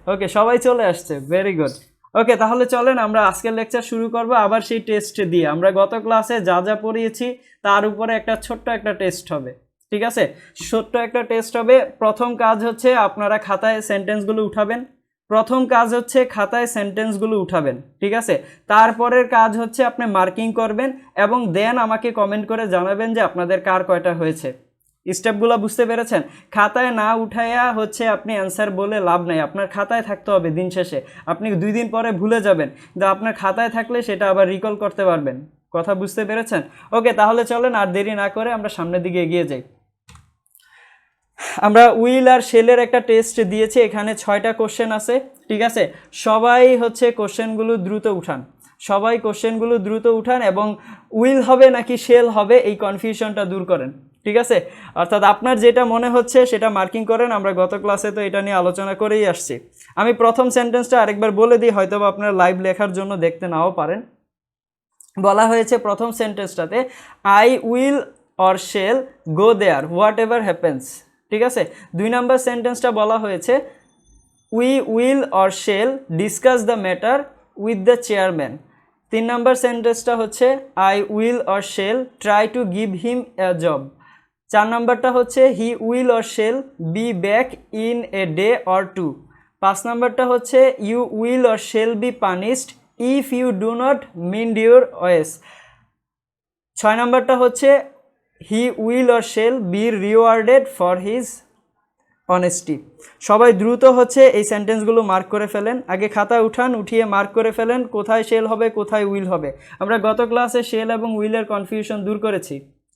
ওকে, সবাই চলে আসছে, ভেরি গুড। ওকে, তাহলে চলেন আমরা আজকের লেকচার শুরু করব আবার সেই টেস্ট দিয়ে। আমরা গত ক্লাসে যা যা পড়িয়েছি তার উপরে একটা ছোট্ট একটা টেস্ট হবে, ঠিক আছে? ছোট্ট একটা টেস্ট হবে। প্রথম কাজ হচ্ছে আপনারা খাতায় সেন্টেন্সগুলো উঠাবেন। ঠিক আছে? তারপরের কাজ হচ্ছে আপনি মার্কিং করবেন এবং দেন আমাকে কমেন্ট করে জানাবেন যে আপনাদের কার কয়টা হয়েছে। স্টেপগুলো বুঝতে পেরেছেন? খাতায় না উঠাইয়া হচ্ছে আপনি অ্যান্সার বলে লাভ নাই, আপনার খাতায় থাকতে হবে। দিন শেষে আপনি 2 দিন পরে ভুলে যাবেন, কিন্তু আপনার খাতায় থাকলে সেটা আবার রিকল করতে পারবেন। কথা বুঝতে পেরেছেন? ওকে, তাহলে চলেন আর দেরি না করে আমরা সামনের দিকে এগিয়ে যাই। আমরা উইল আর শেলের একটা টেস্ট দিয়েছি, এখানে 6টা কোশ্চেন আছে, ঠিক আছে? সবাই হচ্ছে কোশ্চেনগুলো দ্রুত উঠান এবং উইল হবে নাকি শেল হবে এই কনফিউশনটা দূর করেন, ঠিক আছে? অর্থাৎ আপনার যেটা মনে হচ্ছে সেটা মার্কিং করেন। আমরা গত ক্লাসে তো এটা নিয়ে আলোচনা করেই আসছি। আমি প্রথম সেন্টেন্সটা আরেকবার বলে দিই, হয়তো আপনারা লাইভ লেখার জন্য দেখতে নাও পারেন। বলা হয়েছে প্রথম সেন্টেন্সটাতে, I will or shall go there whatever happens, ঠিক আছে? 2 নম্বর সেন্টেন্সটা বলা হয়েছে, we will or shall discuss the matter with the chairman. 3 number সেন্টেন্সটা হচ্ছে, I will or shall try to give him a job. 4 নম্বরটা হচ্ছে, he will or shall be back in a day or 2। 5 নম্বরটা হচ্ছে, you will or shall be punished if you do not mind your ওয়েস। 6 নম্বরটা হচ্ছে, he will or shall B rewarded for his honesty. সবাই দ্রুত হচ্ছে এই সেন্টেন্সগুলো mark করে ফেলেন। আগে খাতা উঠান, উঠিয়ে মার্ক করে ফেলেন কোথায় শেল হবে কোথায় উইল হবে। আমরা গত ক্লাসে শেল এবং উইলের কনফিউশন দূর করেছি,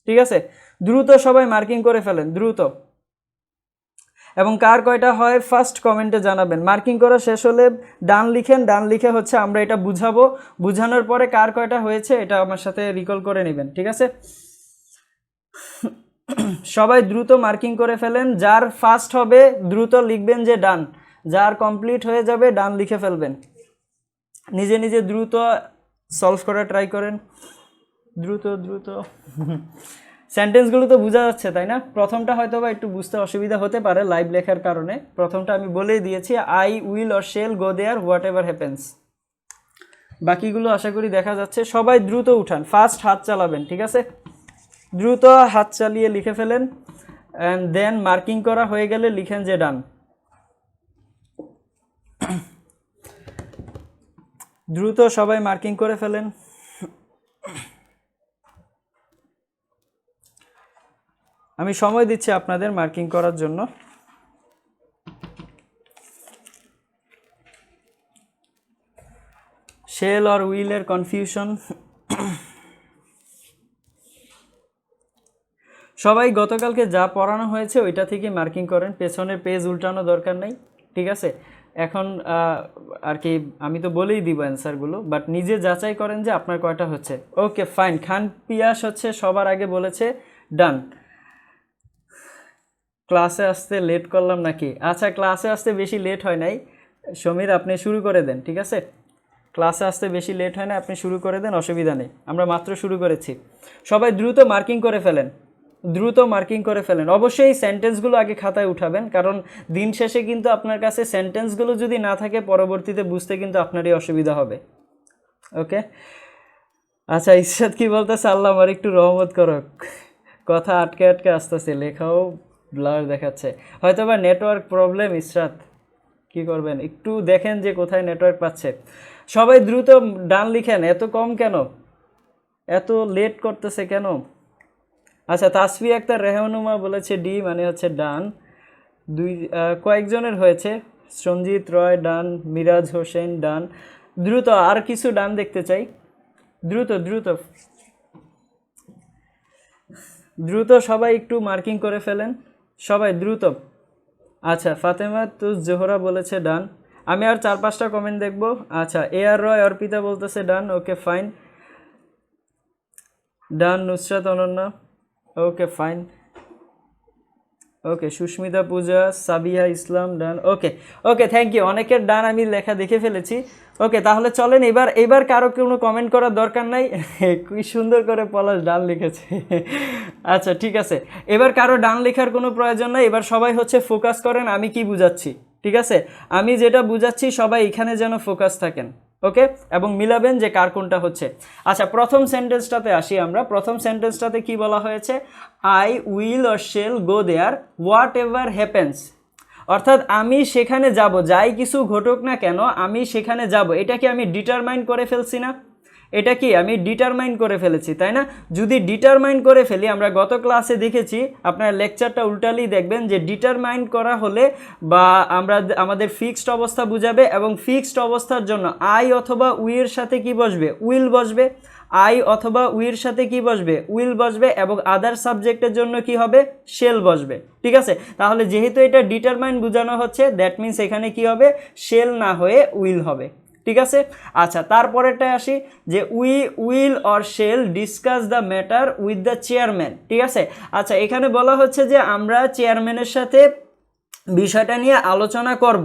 ঠিক আছে? দ্রুত সবাই মার্কিং করে ফেলেন, দ্রুত। এবং কার কয়টা হয় ফার্স্ট কমেন্টে জানাবেন। মার্কিং করা শেষ হলে ডান লিখেন, ডান লিখে হচ্ছে আমরা এটা বুঝাবো, বুঝানোর পরে কার কয়টা হয়েছে এটা আমার সাথে রিকল করে নেবেন, ঠিক আছে? সবাই দ্রুত মার্কিং করে ফেলেন। যার ফার্স্ট হবে দ্রুত লিখবেন যে ডান, যার কমপ্লিট হয়ে যাবে ডান লিখে ফেলবেন। নিজে নিজে দ্রুত সলভ করে ট্রাই করেন, দ্রুত দ্রুত। সেন্টেন্সগুলো তো বোঝা যাচ্ছে তাই না? প্রথমটা হয়তো বা একটু বুঝতে অসুবিধা হতে পারে লাইভ লেখার কারণে। প্রথমটা আমি বলেই দিয়েছি, I will or shall go there whatever happens. বাকিগুলো আশা করি দেখা যাচ্ছে। সবাই দ্রুত উঠান, ফার্স্ট হাত চালাবেন, ঠিক আছে? দ্রুত হাত চালিয়ে লিখে ফেলেন অ্যান্ড দেন মার্কিং করা হয়ে গেলে লিখেন যে ডান। দ্রুত সবাই মার্কিং করে ফেলেন। আমি সময় দিচ্ছি আপনাদের মার্কিং করার জন্য। শেল আর উইলের কনফিউশন। সবাই গতকালকে যা পড়ানো হয়েছে ওইটা থেকে মার্কিং করেন, পেছনের পেজ উল্টানো দরকার নেই, ঠিক আছে? এখন আর কি আমি তো বলেই দিব অ্যান্সারগুলো, বাট নিজে যাচাই করেন যে আপনার কয়টা হচ্ছে। ওকে ফাইন, খান পিয়াস হচ্ছে সবার আগে বলেছে ডান। ক্লাসে আসতে লেট করলাম নাকি? আচ্ছা, ক্লাসে আসতে বেশি লেট হয় নাই। সমীর আপনি শুরু করে দেন, ঠিক আছে? ক্লাসে আসতে বেশি লেট হয় না, আপনি শুরু করে দেন, অসুবিধা নেই, আমরা মাত্র শুরু করেছি। সবাই দ্রুত মার্কিং করে ফেলেন, দ্রুত মার্কিং করে ফেলেন। অবশ্যই সেন্টেন্সগুলো আগে খাতায় উঠাবেন, কারণ দিন শেষে কিন্তু আপনার কাছে সেন্টেন্সগুলো যদি না থাকে পরবর্তীতে বুঝতে কিন্তু আপনারই অসুবিধা হবে। ওকে, আচ্ছা ইসরাত কি বলতেছে, আল্লাহ আমার একটু রহমত করক, কথা আটকে আটকে আসতেছে, লেখাও ব্লার দেখাচ্ছে, হয়তো বা নেটওয়ার্ক প্রবলেম। ইসরাত কি করবেন, একটু দেখেন যে কোথায় নেটওয়ার্ক পাচ্ছে। সবাই দ্রুত ডান লিখেন, এত কম কেন, এত লেট করতেছে কেন? আচ্ছা, তাসফি আক্তার রেহানুমা বলেছে ডি, মানে হচ্ছে ডান। কয়েকজনের হয়েছে, সঞ্জিত রয় ডান, মিরাজ হোসেন ডান। দ্রুত আর কিছু ডান দেখতে চাই, দ্রুত দ্রুত দ্রুত সবাই একটু মার্কিং করে ফেলেন, সবাই দ্রুত। আচ্ছা, ফাতেমা তো জোহরা বলেছে ডান। আমি আর 4-5টা কমেন্ট দেখব। আচ্ছা, এ আর রয় অর্পিতা বলতেছে done, okay fine, done. Nusrat Ananya, okay fine, okay. Susmita Puja, Sabiha Islam done, okay okay, thank you. অনেকের ডান আমি লেখা দেখে ফেলেছি। ওকে, তাহলে চলেন এবার কারো কোনো কমেন্ট করার দরকার নাই। কি সুন্দর করে পলাশ ডান লিখেছে। আচ্ছা ঠিক আছে, এবার কারো ডান লেখার কোনো প্রয়োজন নাই। এবার সবাই হচ্ছে ফোকাস করেন আমি কি বুঝাচ্ছি, ঠিক আছে, আমি যেটা বুঝাচ্ছি সবাই এখানে যেন ফোকাস থাকেন, ওকে, এবং মিলাবেন যে কার কোনটা হচ্ছে। আচ্ছা, প্রথম সেন্টেন্সটাতে আসি আমরা। প্রথম সেন্টেন্সটাতে কি বলা হয়েছে? I will or shall go there whatever happens, অর্থাৎ আমি সেখানে যাব, যাই কিছু ঘটুক না কেন আমি সেখানে যাব। এটা কি আমি ডিটারমাইন করে ফেলছি না? এটা কি আমি ডিটারমাইন করে ফেলেছি, তাই না? যদি ডিটারমাইন করে ফেলি, আমরা গত ক্লাসে দেখেছি, আপনার লেকচারটা উল্টালেই দেখবেন যে ডিটারমাইন করা হলে বা আমরা আমাদের ফিক্সড অবস্থা বুঝাবে, এবং ফিক্সড অবস্থার জন্য আই অথবা উইয়ের সাথে কি বসবে? উইল বসবে। আই অথবা উইয়ের সাথে কি বসবে? উইল বসবে, এবং আদার সাবজেক্টের জন্য কি হবে? শেল বসবে। ঠিক আছে, তাহলে যেহেতু এটা ডিটারমাইন বোঝানো হচ্ছে, দ্যাট মিনস এখানে কি হবে? শেল না হয়ে উইল হবে। ঠিক আছে, আচ্ছা, তারপরেরটায় আসি যে we will or shall discuss the matter with the chairman. ঠিক আছে, আচ্ছা, এখানে বলা হচ্ছে যে আমরা চেয়ারম্যানের সাথে বিষয়টা নিয়ে আলোচনা করব।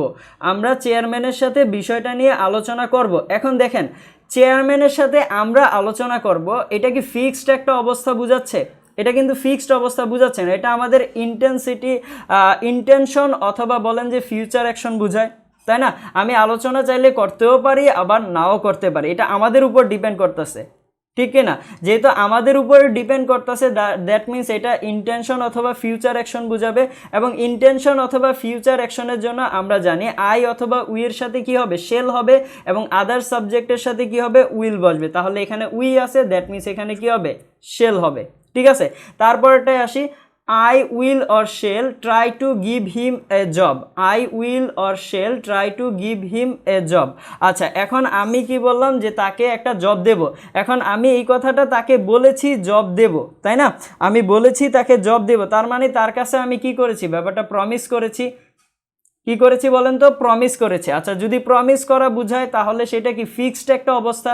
আমরা চেয়ারম্যানের সাথে বিষয়টা নিয়ে আলোচনা করব। এখন দেখেন, চেয়ারম্যানের সাথে আমরা আলোচনা করব, এটা কি ফিক্সড একটা অবস্থা বুঝাচ্ছে? এটা কিন্তু ফিক্সড অবস্থা বুঝাচ্ছে না, এটা আমাদের ইন্টেনশন অথবা বলেন যে ফিউচার অ্যাকশন বুঝায়, তাই না? আমি আলোচনা চাইলে করতেও পারি, আবার নাও করতে পারি, এটা আমাদের উপর ডিপেন্ড করতেছে, ঠিক কিনা? যেহেতু আমাদের উপরে ডিপেন্ড করতেছে, দ্যাট মিনস এটা ইন্টেনশন অথবা ফিউচার অ্যাকশন বুঝাবে, এবং ইন্টেনশন অথবা ফিউচার অ্যাকশনের জন্য আমরা জানি আই অথবা উইয়ের সাথে কি হবে? শেল হবে, এবং আদার সাবজেক্টের সাথে কি হবে? উইল বসবে। তাহলে এখানে উই আছে, দ্যাট মিনস এখানে কি হবে? শেল হবে। ঠিক আছে, তারপরটায় আসি, I will or shall try to give him a job. I will or shall try to give him a job. আচ্ছা, এখন আমি কি বললাম? যে তাকে একটা জব দেব। এখন আমি এই কথাটা তাকে বলেছি জব দেব, তাই না? আমি বলেছি তাকে জব দেব, তার মানে তার কাছে আমি কি করেছি? ব্যাপারটা প্রমিস করেছি। কি করেছি বলেন তো? প্রমিস করেছি। আচ্ছা, যদি প্রমিস করা বুঝায় তাহলে সেটা কি ফিক্সড একটা অবস্থা,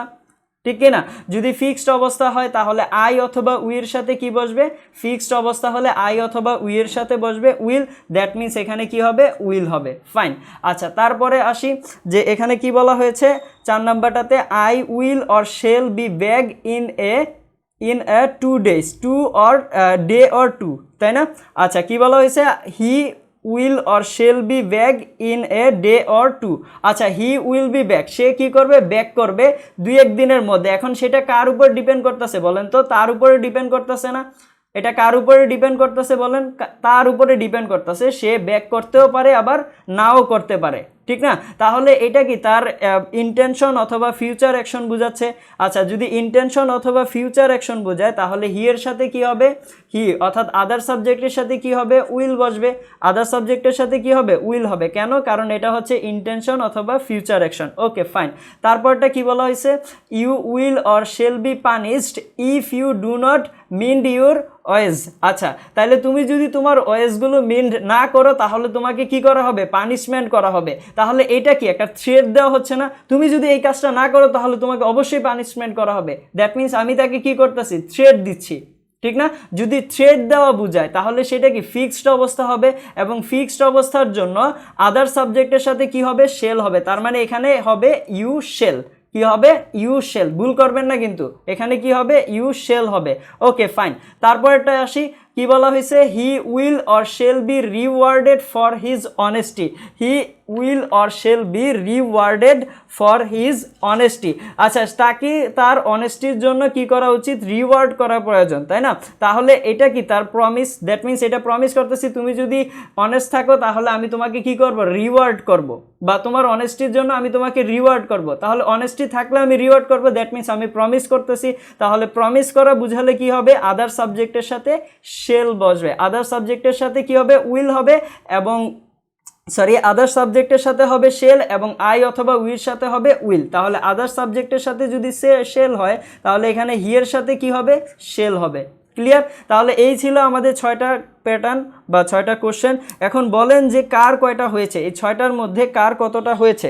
ঠিক কিনা? যদি ফিক্সড অবস্থা হয় তাহলে আই অথবা উইয়ের সাথে কি বসবে? ফিক্সড অবস্থা হলে আই অথবা উইয়ের সাথে বসবে উইল, দ্যাট মিনস এখানে কি হবে? উইল হবে। ফাইন। আচ্ছা, তারপরে আসি যে এখানে কি বলা হয়েছে 4 নাম্বারটাতে, I will or shall be back in a 2 days, 2 or day or 2, তাই না? আচ্ছা, কি বলা হয়েছে? হি will or shall be back in a day or 2। আচ্ছা, হি উইল বি ব্যাক, সে কি করবে? ব্যাক করবে 2-1 দিনের মধ্যে। এখন সেটা কার উপর ডিপেন্ড করতেছে বলেন তো? তার উপরে ডিপেন্ড করতেছে না? এটা কার উপরে ডিপেন্ড করতেছে বলেন? তার উপরে ডিপেন্ড করতেছে। সে ব্যাক করতেও পারে, আবার নাও করতে পারে, ঠিক না? তাহলে এটা কি তার ইন্টেনশন অথবা ফিউচার অ্যাকশন বুঝাচ্ছে। আচ্ছা, যদি ইন্টেনশন অথবা ফিউচার অ্যাকশন বোঝায় তাহলে হি এর সাথে কি হবে? হি অর্থাৎ আদার সাবজেক্টের সাথে কি হবে? উইল বসবে। আদার সাবজেক্টের সাথে কি হবে? উইল হবে। কেন? কারণ এটা হচ্ছে ইন্টেনশন অথবা ফিউচার অ্যাকশন। ওকে, ফাইন। তারপরটা কি বলা হয়েছে? You will or shall be punished if you do not mind your ways. আচ্ছা, তাহলে তুমি যদি তোমার ওয়েজগুলো মিন্ড না করো তাহলে তোমাকে কি করা হবে? পানিশমেন্ট করা হবে। তাহলে এটা কি একটা থ্রেট দেওয়া হচ্ছে না? তুমি যদি এই কাজটা না করো তাহলে তোমাকে অবশ্যই পানিশমেন্ট করা হবে। দ্যাট মিনস আমি তাকে কি করতেছি? থ্রেট দিচ্ছি, ঠিক না? যদি থ্রেট দেওয়া বুঝায় তাহলে সেটা কি ফিক্সড অবস্থা হবে, এবং ফিক্সড অবস্থার জন্য আদার সাবজেক্টের সাথে কি হবে? শেল হবে। তার মানে এখানে হবে ইউ শেল। কি হবে? You shall. ভুল করবেন না কিন্তু, এখানে কি হবে? ইউ শেল হবে। ওকে, ফাইন। তারপরটা আসি, কি বলা হয়েছে? হি will or shall B rewarded for his honesty. He will or shall B rewarded for his honesty. আচ্ছা, তাকে তার অনেস্টির জন্য কি করা উচিত? রিওয়ার্ড করা প্রয়োজন, তাই না? তাহলে এটা কি তার প্রমিস। দ্যাট মিনস এটা প্রমিস করতেছি, তুমি যদি অনেস্ট থাকো তাহলে আমি তোমাকে কি করব? রিওয়ার্ড করব, বা তোমার অনেস্টির জন্য আমি তোমাকে রিওয়ার্ড করব। তাহলে অনেস্টি থাকলে আমি রিওয়ার্ড করব, দ্যাট মিনস আমি প্রমিস করতেছি। তাহলে প্রমিস করা বুঝালে কি হবে? আদার সাবজেক্টের সাথে শেল বসবে। আদার সাবজেক্টের সাথে কি হবে? উইল হবে, এবং আদার সাবজেক্টের সাথে হবে শেল, এবং আই অথবা উইর সাথে হবে উইল। তাহলে আদার সাবজেক্টের সাথে যদি শেল হয় তাহলে এখানে হি এর সাথে কি হবে? শেল হবে। ক্লিয়ার? তাহলে এই ছিল আমাদের 6টা প্যাটার্ন বা 6টা কোশ্চেন। এখন বলেন যে কার কয়টা হয়েছে? এই 6টার মধ্যে কার কতটা হয়েছে?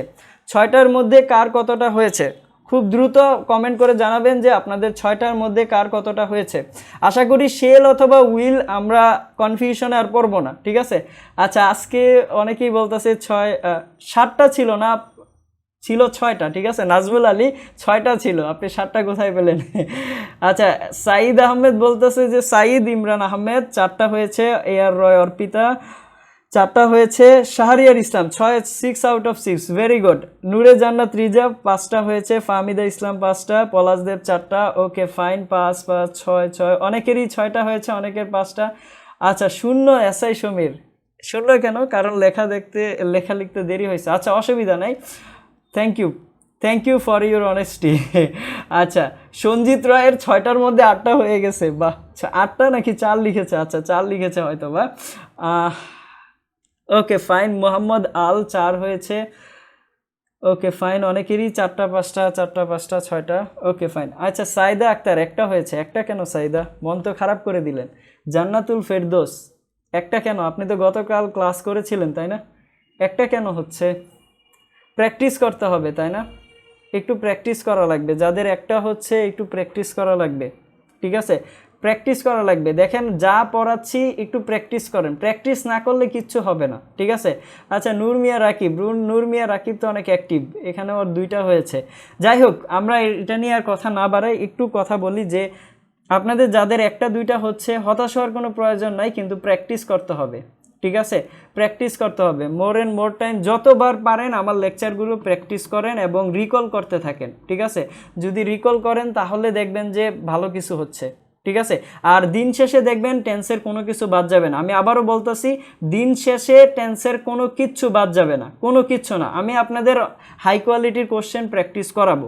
6টার মধ্যে কার কতটা হয়েছে? খুব দ্রুত কমেন্ট করে জানাবেন যে আপনাদের 6টার মধ্যে কার কতটা হয়েছে। আশা করি শেল অথবা উইল আমরা কনফিউশনে আর পড়বো না, ঠিক আছে? আচ্ছা, আজকে অনেকেই বলতেছে 7টা ছিল না, ছিল 6টা, ঠিক আছে? নাজমুল আলী 6টা ছিল, আপনি 7টা কোথায় পেলেন? আচ্ছা, সাঈদ আহমেদ বলতেছে যে সাঈদ ইমরান আহমেদ 4টা হয়েছে। এ আর রয় অর্পিতা 4টা হয়েছে শাহরিয়ার ইসলাম 6 আউট অফ 6, ভেরি গুড। নূরে জান্নাত রিজা 5টা হয়েছে, ফাহমিদা ইসলাম 5টা, পলাশদেব 4টা, ওকে ফাইন, 5 5 6 6, অনেকেরই 6টা হয়েছে, অনেকের 5টা। আচ্ছা, শূন্য এসআই সমীর, শূন্য কেন? কারণ লেখা লিখতে দেরি হয়েছে। আচ্ছা, অসুবিধা নাই, thank you for your honesty. আচ্ছা, সঞ্জিত রায়ের 6টার মধ্যে 8টা হয়ে গেছে, বাহ। 8টা নাকি 4 লিখেছে? আচ্ছা, 4 লিখেছে হয়তো বা। ওকে ফাইন, মোহাম্মদ আল 4 হয়েছে, ওকে ফাইন, অনেকেরই 4টা 5টা 4টা 5টা 6টা, ওকে ফাইন। আচ্ছা, সাইদা আক্তার 1টা হয়েছে, 1টা কেন সাইদা? মন তো খারাপ করে দিলেন। জান্নাতুল ফেরদৌস 1টা কেন? আপনি তো গতকাল ক্লাস করেছিলেন তাই না? 1টা কেন হচ্ছে? প্র্যাকটিস করতে হবে তাই না? একটু প্র্যাকটিস করা লাগবে, যাদের 1টা হচ্ছে একটু প্র্যাকটিস করা লাগবে, ঠিক আছে? প্র্যাকটিস করা লাগবে। দেখেন, যা পড়াচ্ছি একটু প্র্যাকটিস করেন, প্র্যাকটিস না করলে কিচ্ছু হবে না, ঠিক আছে? আচ্ছা, নূর মিয়া রাকিব তো অনেক অ্যাক্টিভ, এখানে ওর 2টা হয়েছে। যাই হোক, আমরা এটা নিয়ে আর কথা না বাড়াই, একটু কথা বলি যে আপনাদের যাদের 1টা 2টা হচ্ছে, হতাশ হওয়ার কোনো প্রয়োজন নাই, কিন্তু প্র্যাকটিস করতে হবে, ঠিক আছে? প্র্যাকটিস করতে হবে, মোর টাইম, যতবার পারেন আমার লেকচারগুলো প্র্যাকটিস করেন এবং রিকল করতে থাকেন, ঠিক আছে? যদি রিকল করেন তাহলে দেখবেন যে ভালো কিছু হচ্ছে, ঠিক আছে? আর দিন শেষে দেখবেন টেন্সের কোনো কিছু বাদ যাবে না। আমি আবারও বলতেছি, দিন শেষে টেন্সের কোনো কিচ্ছু বাদ যাবে না, কোনো কিচ্ছু না। আমি আপনাদের হাই কোয়ালিটির কোশ্চেন প্র্যাকটিস করাবো,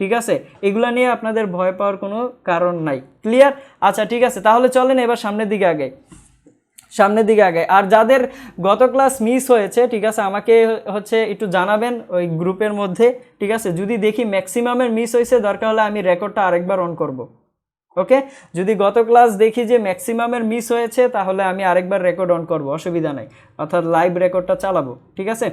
ঠিক আছে? এগুলা নিয়ে আপনাদের ভয় পাওয়ার কোনো কারণ নাই, ক্লিয়ার? আচ্ছা, ঠিক আছে, তাহলে চলেন এবার সামনের দিকে আগে। আর যাদের গত ক্লাস মিস হয়েছে, ঠিক আছে, আমাকে হচ্ছে একটু জানাবেন ওই গ্রুপের মধ্যে, ঠিক আছে? যদি দেখি ম্যাক্সিমামের মিস হয়েছে, দরকার হলে আমি রেকর্ডটা আরেকবার অন করব, ওকে? যদি গত ক্লাস দেখি যে ম্যাক্সিমামের মিস হয়েছে, তাহলে আমি আরেকবার রেকর্ড অন করব, অসুবিধা নাই, অর্থাৎ লাইভ রেকর্ডটা চালাবো, ঠিক আছে?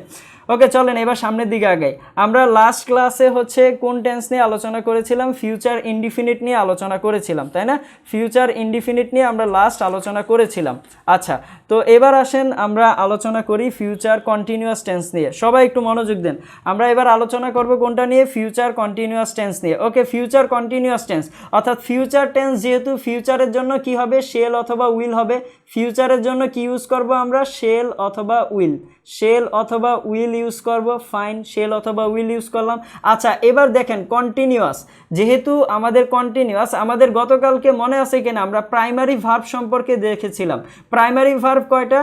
ওকে, চলেন এবার সামনের দিকে আগাই। আমরা লাস্ট ক্লাসে হচ্ছে কোন টেন্স নিয়ে আলোচনা করেছিলাম? ফিউচার ইনডিফিনিট নিয়ে আলোচনা করেছিলাম, তাই না? ফিউচার ইনডিফিনিট নিয়ে আমরা লাস্ট আলোচনা করেছিলাম। আচ্ছা, তো এবার আসেন আমরা আলোচনা করি ফিউচার কন্টিনিউয়াস টেন্স নিয়ে। সবাই একটু মনোযোগ দেন। আমরা এবার আলোচনা করব কোনটা নিয়ে? ফিউচার কন্টিনিউয়াস টেন্স নিয়ে। ওকে, ফিউচার কন্টিনিউয়াস টেন্স, অর্থাৎ ফিউচার টেন্স, যেহেতু ফিউচারের জন্য কি হবে? শেল অথবা উইল হবে। ফিউচারের জন্য কি ইউজ করব আমরা? শেল অথবা উইল ইউজ করব। ফাইন, শেল অথবা উইল ইউজ করলাম। আচ্ছা, এবার দেখেন কন্টিনিউয়াস, যেহেতু আমাদের কন্টিনিউয়াস, আমাদের গতকালকে মনে আছে কিনা আমরা প্রাইমারি ভার্ব সম্পর্কে দেখেছিলাম। প্রাইমারি ভার্ব কয়টা?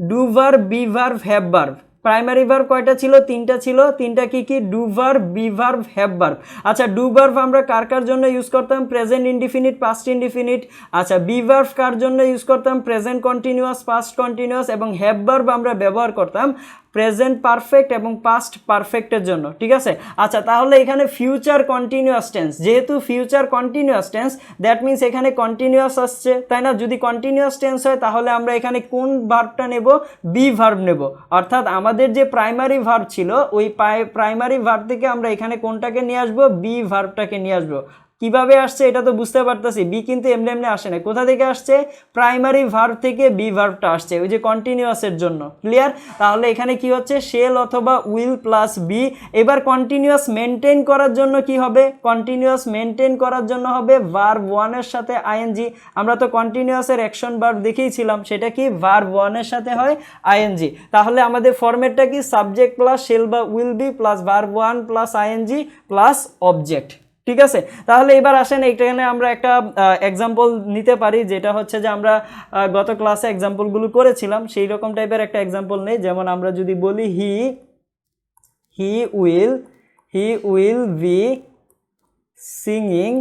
Do verb, be verb, have verb. Primary verb কয়টা ছিল? 3টা ছিল। 3টা কি? Do verb, be verb, have verb. আচ্ছা, ডু ভার্ব আমরা কার জন্য ইউজ করতাম? Present indefinite, past indefinite. আচ্ছা, বি ভার্ব কার জন্য ইউজ করতাম? Present continuous, past continuous. এবং হ্যাভ ভার্ব আমরা ব্যবহার করতাম প্রেজেন্ট পারফেক্ট এবং পাস্ট পারফেক্টের জন্য, ঠিক আছে? আচ্ছা, তাহলে এখানে ফিউচার কন্টিনিউয়াস টেন্স, যেহেতু future continuous tense, that means এখানে কন্টিনিউয়াস আসছে, তাই না? যদি কন্টিনিউয়াস টেন্স হয় তাহলে আমরা এখানে কোন ভার্বটা নেব? বি ভার্ব নেব। অর্থাৎ আমাদের যে প্রাইমারি ভার্ব ছিল, ওই প্রাইমারি ভার্ব থেকে আমরা এখানে কোনটাকে নিয়ে আসবো? বি ভার্বটাকে নিয়ে আসবো। কিভাবে আসছে এটা তো বুঝতে পারতেছি, বি কিন্তু এমনি এমনি আসে না। কোথা থেকে আসছে? প্রাইমারি ভার্ব থেকে বি ভার্বটা আসছে, ওই যে কন্টিনিউয়াসের জন্য, ক্লিয়ার? তাহলে এখানে কি হচ্ছে? শেল অথবা উইল প্লাস বি। এবার কন্টিনিউয়াস মেনটেন করার জন্য কি হবে? কন্টিনিউয়াস মেনটেন করার জন্য হবে ভার্ব 1 এর সাথে আইএনজি। আমরা তো কন্টিনিউয়াসের অ্যাকশন ভার্ব দেখিয়েছিলাম, সেটা কি? ভার্ব 1 এর সাথে হয় আইএনজি। তাহলে আমাদের ফরম্যাটটা কি? সাবজেক্ট প্লাস শেল বা will be plus verb 1 plus ING plus object, ঠিক আছে? তাহলে এবার আসেন, এইখানে আমরা একটা এক্সাম্পল নিতে পারি, যেটা হচ্ছে যে আমরা গত ক্লাসে এক্সাম্পলগুলো করেছিলাম, সেই রকম টাইপের একটা এক্সাম্পল নেই। যেমন আমরা যদি বলি he will be singing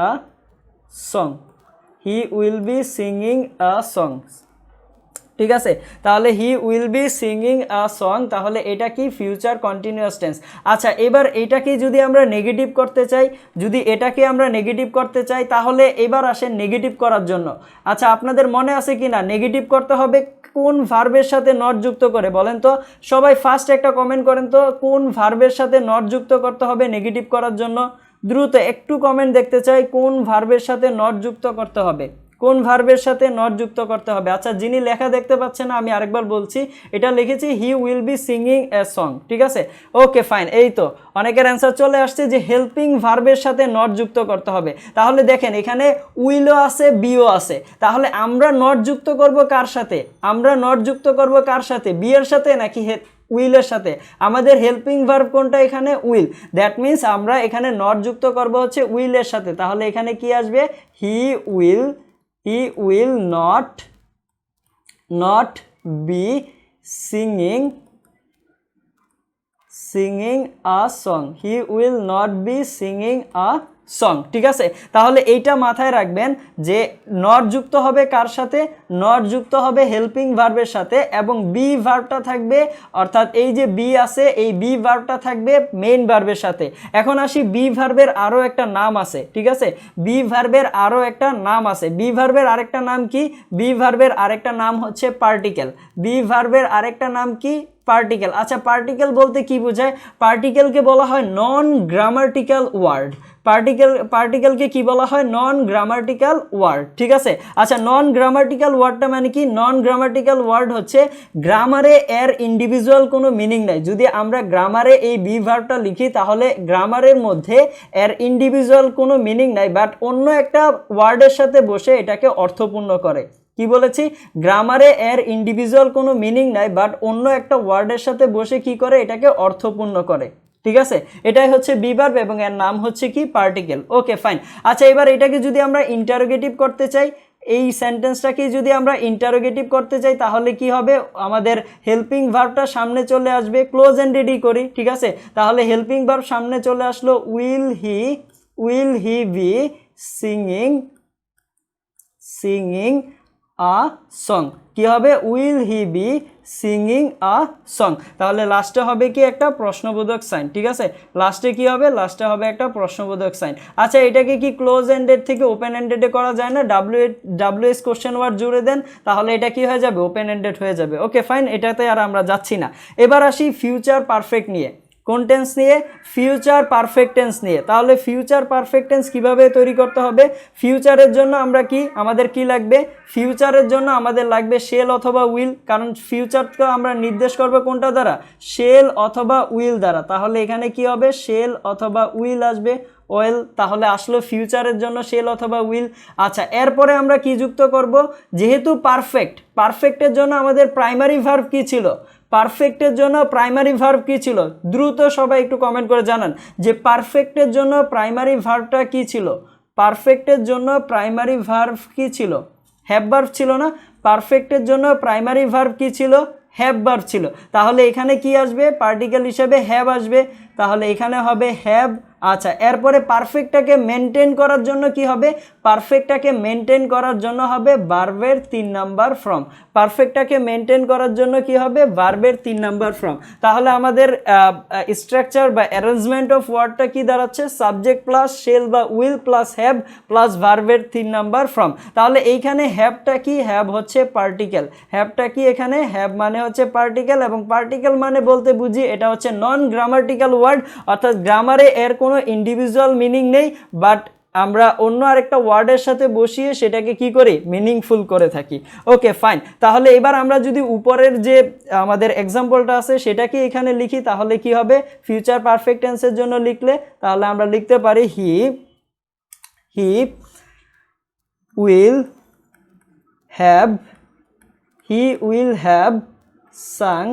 a song, ঠিক আছে? তাহলে he will be singing a song, তাহলে এটা কি? Future continuous tense. আচ্ছা, এবার এটাকে যদি আমরা নেগেটিভ করতে চাই, তাহলে এবার আসেন নেগেটিভ করার জন্য। আচ্ছা, আপনাদের মনে আছে কি না নেগেটিভ করতে হবে কোন ভার্বের সাথে নট যুক্ত করে? বলেন তো সবাই, ফার্স্ট একটা কমেন্ট করেন তো, কোন ভার্বের সাথে নট যুক্ত করতে হবে নেগেটিভ করার জন্য? দ্রুত একটু কমেন্ট দেখতে চাই, কোন ভার্বের সাথে নট যুক্ত করতে হবে? কোন ভার্বের সাথে নট যুক্ত করতে হবে? আচ্ছা, যিনি লেখা দেখতে পাচ্ছেন না আমি আরেকবার বলছি, এটা লিখেছি he will be singing a song, ঠিক আছে? ওকে ফাইন, এই তো অনেকের অ্যান্সার চলে আসছে যে হেল্পিং ভার্বের সাথে নট যুক্ত করতে হবে। তাহলে দেখেন এখানে উইলও আছে, বিও আছে, তাহলে আমরা নট যুক্ত করব কার সাথে? আমরা নট যুক্ত করব কার সাথে? বি এর সাথে নাকি উইলের সাথে? আমাদের হেল্পিং ভার্ব কোনটা এখানে? উইল। দ্যাট মিন্স আমরা এখানে নট যুক্ত করব হচ্ছে উইলের সাথে। তাহলে এখানে কি আসবে? হি will not be singing a song. He will not be singing a song, ঠিক আছে? তাহলে এইটা মাথায় রাখবেন যে নট যুক্ত হবে কার সাথে? নট যুক্ত হবে হেল্পিং ভার্বের সাথে, এবং বি ভার্বটা থাকবে, অর্থাৎ এই যে বি আছে এই বি ভার্বটা থাকবে মেইন ভার্বের সাথে। এখন আসি বি ভার্বের আরও একটা নাম আছে, ঠিক আছে? বি ভার্বের আরও একটা নাম আছে। বি ভার্বের আরেকটা নাম কি? বি ভার্বের আরেকটা নাম হচ্ছে পার্টিকেল। বি ভার্বের আরেকটা নাম কি? পার্টিকেল। আচ্ছা, পার্টিকেল বলতে কি বোঝায়? পার্টিকেলকে বলা হয় নন গ্রামাটিক্যাল ওয়ার্ড। পার্টিকেলকে কি বলা হয়? নন গ্রামাটিক্যাল ওয়ার্ড, ঠিক আছে? আচ্ছা, নন গ্রামাটিক্যাল ওয়ার্ডটা মানে কি? নন গ্রামাটিক্যাল ওয়ার্ড হচ্ছে গ্রামারে এর ইন্ডিভিজুয়াল কোনো মিনিং নাই। যদি আমরা গ্রামারে এই বি ভার্বটা লিখি তাহলে গ্রামারের মধ্যে এর ইন্ডিভিজুয়াল কোনো মিনিং নাই, বাট অন্য একটা ওয়ার্ডের সাথে বসে এটাকে অর্থপূর্ণ করে। কি বলেছি? গ্রামারে এর ইন্ডিভিজুয়াল কোনো মিনিং নাই, বাট অন্য একটা ওয়ার্ডের সাথে বসে কি করে? এটাকে অর্থপূর্ণ করে, ঠিক আছে? এটাই হচ্ছে বি ভার্ব এবং এর নাম হচ্ছে কি? পার্টিকেল। Okay fine. আচ্ছা, এবার এটাকে যদি আমরা ইন্টারোগেটিভ করতে চাই, এই সেন্টেন্সটাকে যদি আমরা ইন্টারোগেটিভ করতে চাই তাহলে কি হবে? আমাদের হেল্পিং ভার্বটা সামনে চলে আসবে। ক্লোজ এন্ড রেডি করি, ঠিক আছে? তাহলে হেল্পিং ভার্ব সামনে চলে আসলো। Will he be singing a song. কি হবে? Will he be singing a song. তাহলে লাস্টে হবে কি? একটা প্রশ্নবোধক সাইন, ঠিক আছে? লাস্টে কি হবে? লাস্টে হবে একটা প্রশ্নবোধক সাইন। আচ্ছা, এটাকে কি ক্লোজ এন্ডেড থেকে ওপেন এন্ডেডে করা যায় না? ডাব্লিউএস কোশ্চেন ওয়ার্ড জুড়ে দেন, তাহলে এটা কি হয়ে যাবে? ওপেন এন্ডেড হয়ে যাবে। ওকে ফাইন, এটাতে আর আমরা যাচ্ছি না। এবার আসি ফিউচার পারফেক্ট নিয়ে। কোন টেন্স নিয়ে? ফিউচার পারফেক্ট টেন্স নিয়ে। তাহলে ফিউচার পারফেক্ট টেন্স কিভাবে তৈরি করতে হবে? ফিউচারের জন্য আমরা কি আমাদের কি লাগবে? ফিউচারের জন্য আমাদের লাগবে শেল অথবা উইল, কারণ ফিউচারকে আমরা নির্দেশ করব কোনটা দ্বারা? শেল অথবা উইল দ্বারা। তাহলে এখানে কি হবে? শেল অথবা উইল আসবে। ওয়েল, তাহলে আসলো ফিউচারের জন্য শেল অথবা উইল। আচ্ছা, এরপরে আমরা কি যুক্ত করব? যেহেতু পারফেক্টের জন্য আমাদের প্রাইমারি ভার্ব কি ছিল? পারফেক্টের জন্য প্রাইমারি ভার্ব কি ছিল? দ্রুত সবাই একটু কমেন্ট করে জানান যে পারফেক্টের জন্য প্রাইমারি ভার্বটা কি ছিল? পারফেক্টের জন্য প্রাইমারি ভার্ব কি ছিল? হ্যাভ ভার্ব ছিল না? পারফেক্টের জন্য প্রাইমারি ভার্ব কি ছিল? হ্যাভ ভার্ব ছিল। তাহলে এখানে কি আসবে? পার্টিকেল হিসেবে হ্যাভ আসবে। তাহলে এখানে হবে হ্যাভ। আচ্ছা, এরপরে পারফেক্টটাকে মেনটেন করার জন্য কি হবে? পারফেক্টটাকে মেনটেন করার জন্য হবে ভার্বের 3 নাম্বার ফর্ম। পারফেক্টটাকে মেনটেন করার জন্য কি হবে? ভার্বের 3 নাম্বার ফর্ম। তাহলে আমাদের স্ট্রাকচার বা অ্যারেঞ্জমেন্ট অফ ওয়ার্ডটা কি দাঁড়াচ্ছে? সাবজেক্ট প্লাস শেল বা উইল প্লাস হ্যাভ প্লাস ভার্বের 3 নাম্বার ফর্ম। তাহলে এইখানে হ্যাভটা কি? হ্যাভ হচ্ছে পার্টিকেল। হ্যাভটা কি? এখানে হ্যাভ মানে হচ্ছে পার্টিকেল, এবং পার্টিকেল মানে বলতে বুঝি এটা হচ্ছে নন গ্রামাটিক্যাল ওয়ার্ড, অর্থাৎ গ্রামারে এর কোনো ইন্ডিভিজুয়াল মিনিং নেই, বাট আমরা অন্য আরেকটা ওয়ার্ডের সাথে বসিয়ে সেটাকে কি করি? মিনিংফুল করে থাকি। Okay fine. তাহলে এবার আমরা যদি উপরের যে আমাদের এক্সাম্পলটা আছে সেটাকে এখানে লিখি তাহলে কি হবে? ফিউচার পারফেক্ট টেন্সের জন্য লিখলে তাহলে আমরা লিখতে পারি he will have sung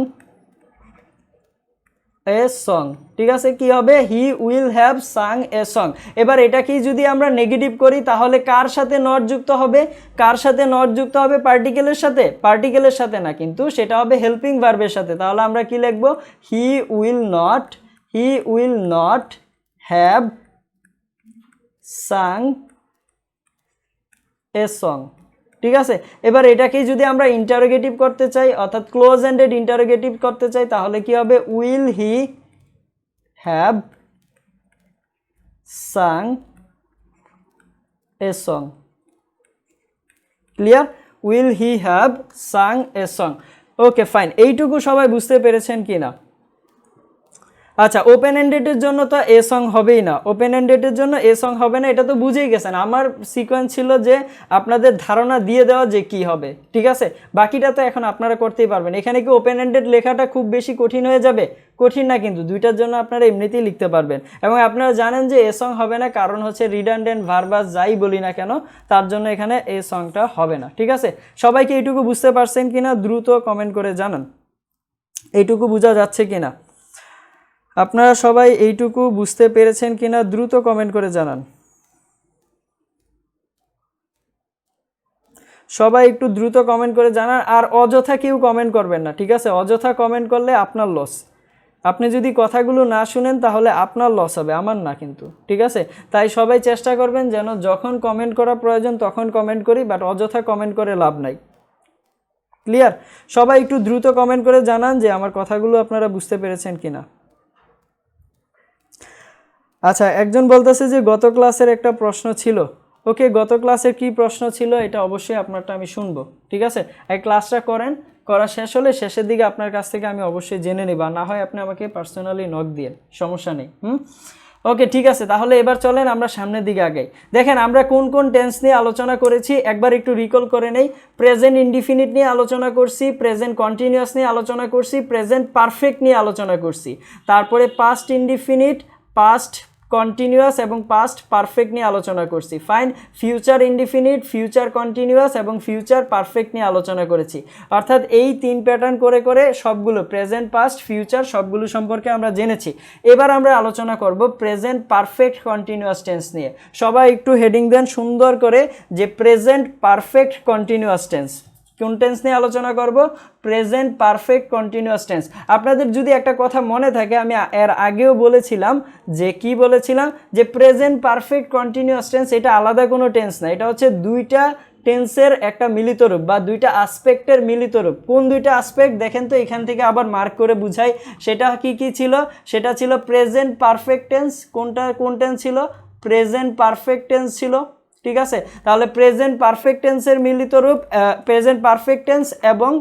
a song, ঠিক আছে? কি হবে? He will have sung a song. এবার এটাকে যদি আমরা নেগেটিভ করি তাহলে কার সাথে নট যুক্ত হবে? কার সাথে নট যুক্ত হবে? পার্টিকেলের সাথে? পার্টিকেলের সাথে না, কিন্তু সেটা হবে হেল্পিং ভার্বের সাথে। তাহলে আমরা কি লিখব? He will not have sung a song, ঠিক আছে? এবার এটাকেই যদি আমরা ইন্টারোগেটিভ করতে চাই, অর্থাৎ ক্লোজ এন্ডেড ইন্টারোগেটিভ করতে চাই, তাহলে কি হবে? Will he have sung a song. Clear? Will he have sung a song. Okay fine. এইটুকু সবাই বুঝতে পেরেছেন কি না? আচ্ছা, ওপেন এন্ডেডের জন্য তো এ সং হবেই না, ওপেন এন্ডেডের জন্য এ সং হবে না, এটা তো বুঝেই গেছেন। আমার সিকোয়েন্স ছিল যে আপনাদের ধারণা দিয়ে দেওয়া যে কি হবে, ঠিক আছে, বাকিটা তো এখন আপনারা করতেই পারবেন। এখানে কি ওপেন এন্ডেড লেখাটা খুব বেশি কঠিন হয়ে যাবে? কঠিন না, কিন্তু দুইটার জন্য আপনারা এমনিতেই লিখতে পারবেন। এবং আপনারা জানেন যে এ সং হবে না, কারণ হচ্ছে রিডান্ডেন্ট ভার্বাস যাই বলি না কেন তার জন্য এখানে এ সংটা হবে না, ঠিক আছে। সবাইকে এইটুকু বুঝতে পারছেন কিনা দ্রুত কমেন্ট করে জানান, এইটুকু বোঝা যাচ্ছে কিনা, আপনারা সবাই এইটুকু বুঝতে পেরেছেন কিনা দ্রুত কমেন্ট করে জানান। সবাই একটু দ্রুত কমেন্ট করে জানান, আর অযথা কেউ কমেন্ট করবেন না, ঠিক আছে। অযথা কমেন্ট করলে আপনার লস। আপনি যদি কথাগুলো না শুনেন তাহলে আপনার লস হবে, আমার না কিন্তু, ঠিক আছে। তাই সবাই চেষ্টা করবেন যেন যখন কমেন্ট করা প্রয়োজন তখন কমেন্ট করি, বাট অযথা কমেন্ট করে লাভ নাই। ক্লিয়ার? সবাই একটু দ্রুত কমেন্ট করে জানান যে আমার কথাগুলো আপনারা বুঝতে পেরেছেন কিনা। আচ্ছা, একজন বলতেছে যে গত ক্লাসের একটা প্রশ্ন ছিল। ওকে, গত ক্লাসের কি প্রশ্ন ছিল এটা অবশ্যই আপনারটা আমি শুনবো, ঠিক আছে। এই ক্লাসটা করেন, করা শেষ হলে শেষের দিকে আপনার কাছ থেকে আমি অবশ্যই জেনে নেব, না হয় আপনি আমাকে পার্সোনালি নক দিয়ে, সমস্যা নেই। ওকে, ঠিক আছে, তাহলে এবার চলেন আমরা সামনের দিকে আগাই। দেখেন আমরা কোন কোন টেন্স নিয়ে আলোচনা করেছি একবার একটু রিকল করে নেই। প্রেজেন্ট ইনডিফিনিট নিয়ে আলোচনা করছি, প্রেজেন্ট কন্টিনিউয়াস নিয়ে আলোচনা করছি, প্রেজেন্ট পারফেক্ট নিয়ে আলোচনা করছি, তারপরে পাস্ট ইনডিফিনিট, পাস্ট কন্টিনিউয়াস এবং পাস্ট পারফেক্ট নিয়ে আলোচনা করছি। Fine, future indefinite, future continuous এবং ফিউচার পারফেক্ট নিয়ে আলোচনা করেছি। অর্থাৎ এই 3 প্যাটার্ন করে করে সবগুলো প্রেজেন্ট, পাস্ট, ফিউচার সবগুলো সম্পর্কে আমরা জেনেছি। এবার আমরা আলোচনা করব প্রেজেন্ট পারফেক্ট কন্টিনিউয়াস টেন্স নিয়ে। সবাই একটু হেডিং দেন সুন্দর করে যে প্রেজেন্ট পারফেক্ট কন্টিনিউয়াস টেন্স। কোন টেন্স নিয়ে আলোচনা করব? Present perfect continuous tense. আপনাদের যদি একটা কথা মনে থাকে, আমি এর আগেও বলেছিলাম যে কি বলেছিলাম, যে প্রেজেন্ট পারফেক্ট কন্টিনিউয়াস টেন্স এটা আলাদা কোনো টেন্স না, এটা হচ্ছে দুইটা টেন্সের একটা মিলিত রূপ বা দুইটা আসপেক্টের মিলিত রূপ। কোন দুইটা আসপেক্ট দেখেন তো, এখান থেকে আবার মার্ক করে বুঝাই। সেটা কি কি ছিল? সেটা ছিল প্রেজেন্ট পারফেক্ট টেন্স। কোন টেন্স ছিল? প্রেজেন্ট পারফেক্ট টেন্স ছিল, ঠিক আছে। তাহলে প্রেজেন্ট পারফেক্ট টেন্সের মিলিত রূপ প্রেজেন্ট পারফেক্ট টেন্স এবং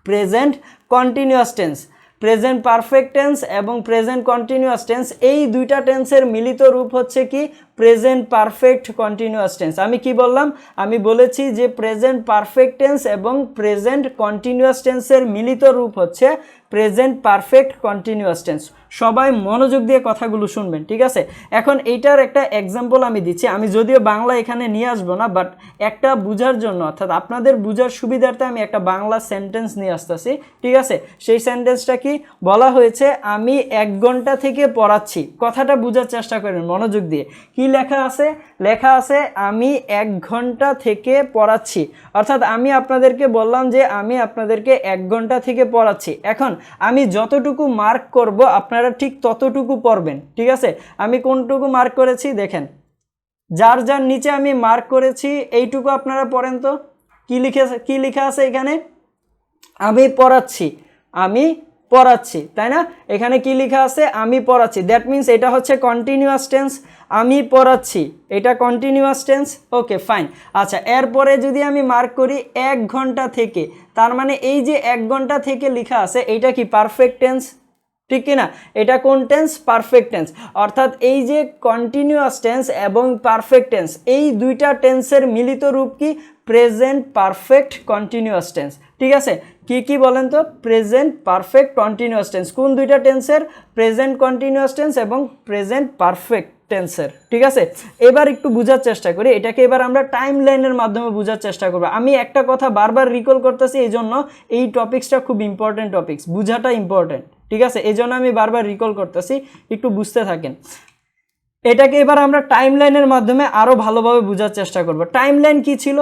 present continuous tense. Present perfect tense এবং প্রেজেন্ট কন্টিনিউয়াস টেন্স, এই দুইটা টেন্সের মিলিত রূপ হচ্ছে কি? Present perfect continuous tense. আমি কি বললাম? আমি বলেছি যে প্রেজেন্ট পারফেক্ট টেন্স এবং প্রেজেন্ট কন্টিনিউয়াস টেন্সের মিলিত রূপ হচ্ছে প্রেজেন্ট পারফেক্ট কন্টিনিউয়াস টেন্স। সবাই মনোযোগ দিয়ে কথাগুলো শুনবেন, ঠিক আছে। এখন এইটার একটা এক্সাম্পল আমি দিচ্ছি, আমি যদিও বাংলা এখানে নিয়ে আসবো না, বাট একটা বুঝার জন্য, অর্থাৎ আপনাদের বুঝার সুবিধার্থে আমি একটা বাংলা সেন্টেন্স নিয়ে আসতেছি, ঠিক আছে। সেই সেন্টেন্সটা কি বলা হয়েছে? আমি 1 ঘন্টা থেকে পড়াচ্ছি। কথাটা বুঝার চেষ্টা করেন মনোযোগ দিয়ে। কি লেখা আছে? লেখা আছে আমি 1 ঘন্টা থেকে পড়াচ্ছি। অর্থাৎ আমি আপনাদেরকে বললাম যে আমি আপনাদেরকে 1 ঘন্টা থেকে পড়াচ্ছি। এখন আমি যতটুকু মার্ক করব আপনারা ঠিক ততটুকু পড়বেন, ঠিক আছে। আমি কোনটুকু মার্ক করেছি দেখেন, যার যার নিচে আমি মার্ক করেছি এইটুকু আপনারা পড়েন তো। কি লেখা আছে এখানে? আমি পড়াচ্ছি, আমি পড়াচ্ছি, তাই না? এখানে কি লেখা আছে? আমি পড়াচ্ছি। দ্যাট মিন্স এটা হচ্ছে কন্টিনিউয়াস টেন্স। আমি পড়াচ্ছি, এটা কন্টিনিউয়াস টেন্স। ওকে, ফাইন। আচ্ছা, এরপরে যদি আমি মার্ক করি 1 ঘন্টা থেকে, তার মানে এই যে 1 ঘন্টা থেকে লেখা আছে এইটা কি পারফেক্ট টেন্স, ঠিক কিনা? এটা কোন টেন্স? Perfect tense. অর্থাৎ এই যে কন্টিনিউয়াস টেন্স এবং পারফেক্ট টেন্স, এই দুইটা টেন্সের মিলিত রূপ কি? প্রেজেন্ট পারফেক্ট কন্টিনিউয়াস টেন্স, ঠিক আছে। কি কি বলেন তো? Present perfect continuous tense. কোন দুইটা টেন্সের? প্রেজেন্ট কন্টিনিউয়াস টেন্স এবং প্রেজেন্ট পারফেক্ট টেন্সের, ঠিক আছে। এবার একটু বোঝার চেষ্টা করি এটাকে। এবার আমরা টাইম লাইনের মাধ্যমে বোঝার চেষ্টা করব। আমি একটা কথা বারবার রিকল করতেছি, এই জন্য এই টপিক্সটা খুব ইম্পর্টেন্ট টপিক্স, বোঝাটা ইম্পর্টেন্ট, ঠিক আছে। এই জন্য আমি বারবার রিকল করতেছি, একটু বুঝতে থাকেন। এটাকে এবার আমরা টাইম লাইনের মাধ্যমে আরও ভালোভাবে বোঝার চেষ্টা করব। টাইম লাইন কী ছিল?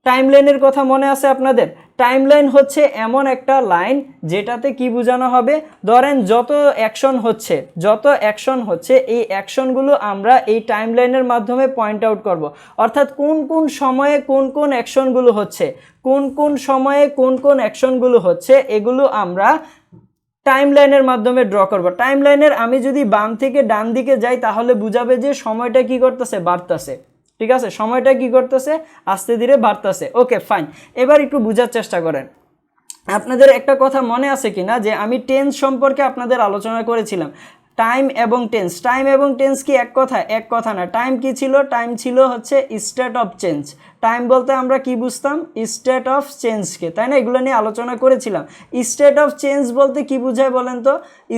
টাইম লাইনের কথা মনে আছে আপনাদের? টাইম লাইন হচ্ছে এমন একটা লাইন যেটাতে কি বোঝানো হবে, ধরেন যত অ্যাকশন হচ্ছে এই অ্যাকশনগুলো আমরা এই টাইম লাইনের মাধ্যমে পয়েন্ট আউট করব। অর্থাৎ কোন কোন সময়ে কোন কোন অ্যাকশনগুলো হচ্ছে, কোন কোন সময়ে কোন কোন অ্যাকশনগুলো হচ্ছে, এগুলো আমরা টাইম লাইনের মাধ্যমে ড্র করব। টাইম লাইনের আমি যদি বাম থেকে ডান দিকে যাই তাহলে বুঝাবে যে সময়টা কি করতেছে? বাড়তেছে, ঠিক আছে। সময়টা কি করতেছে? আস্তে ধীরে বাড়তেছে। ওকে, ফাইন। এবার একটু বোঝার চেষ্টা করেন। আপনাদের একটা কথা মনে আছে কিনা যে আমি টেন্স সম্পর্কে আপনাদের আলোচনা করেছিলাম, টাইম এবং টেন্স। টাইম এবং টেন্স কি এক কথা? এক কথা না। টাইম কি ছিল? টাইম ছিল হচ্ছে স্টেট অফ চেঞ্জ। টাইম বলতে আমরা কি বুঝতাম? স্টেট অফ চেঞ্জকে, তাই না? এগুলো নিয়ে আলোচনা করেছিলাম। স্টেট অফ চেঞ্জ বলতে কি বোঝায় বলেন তো?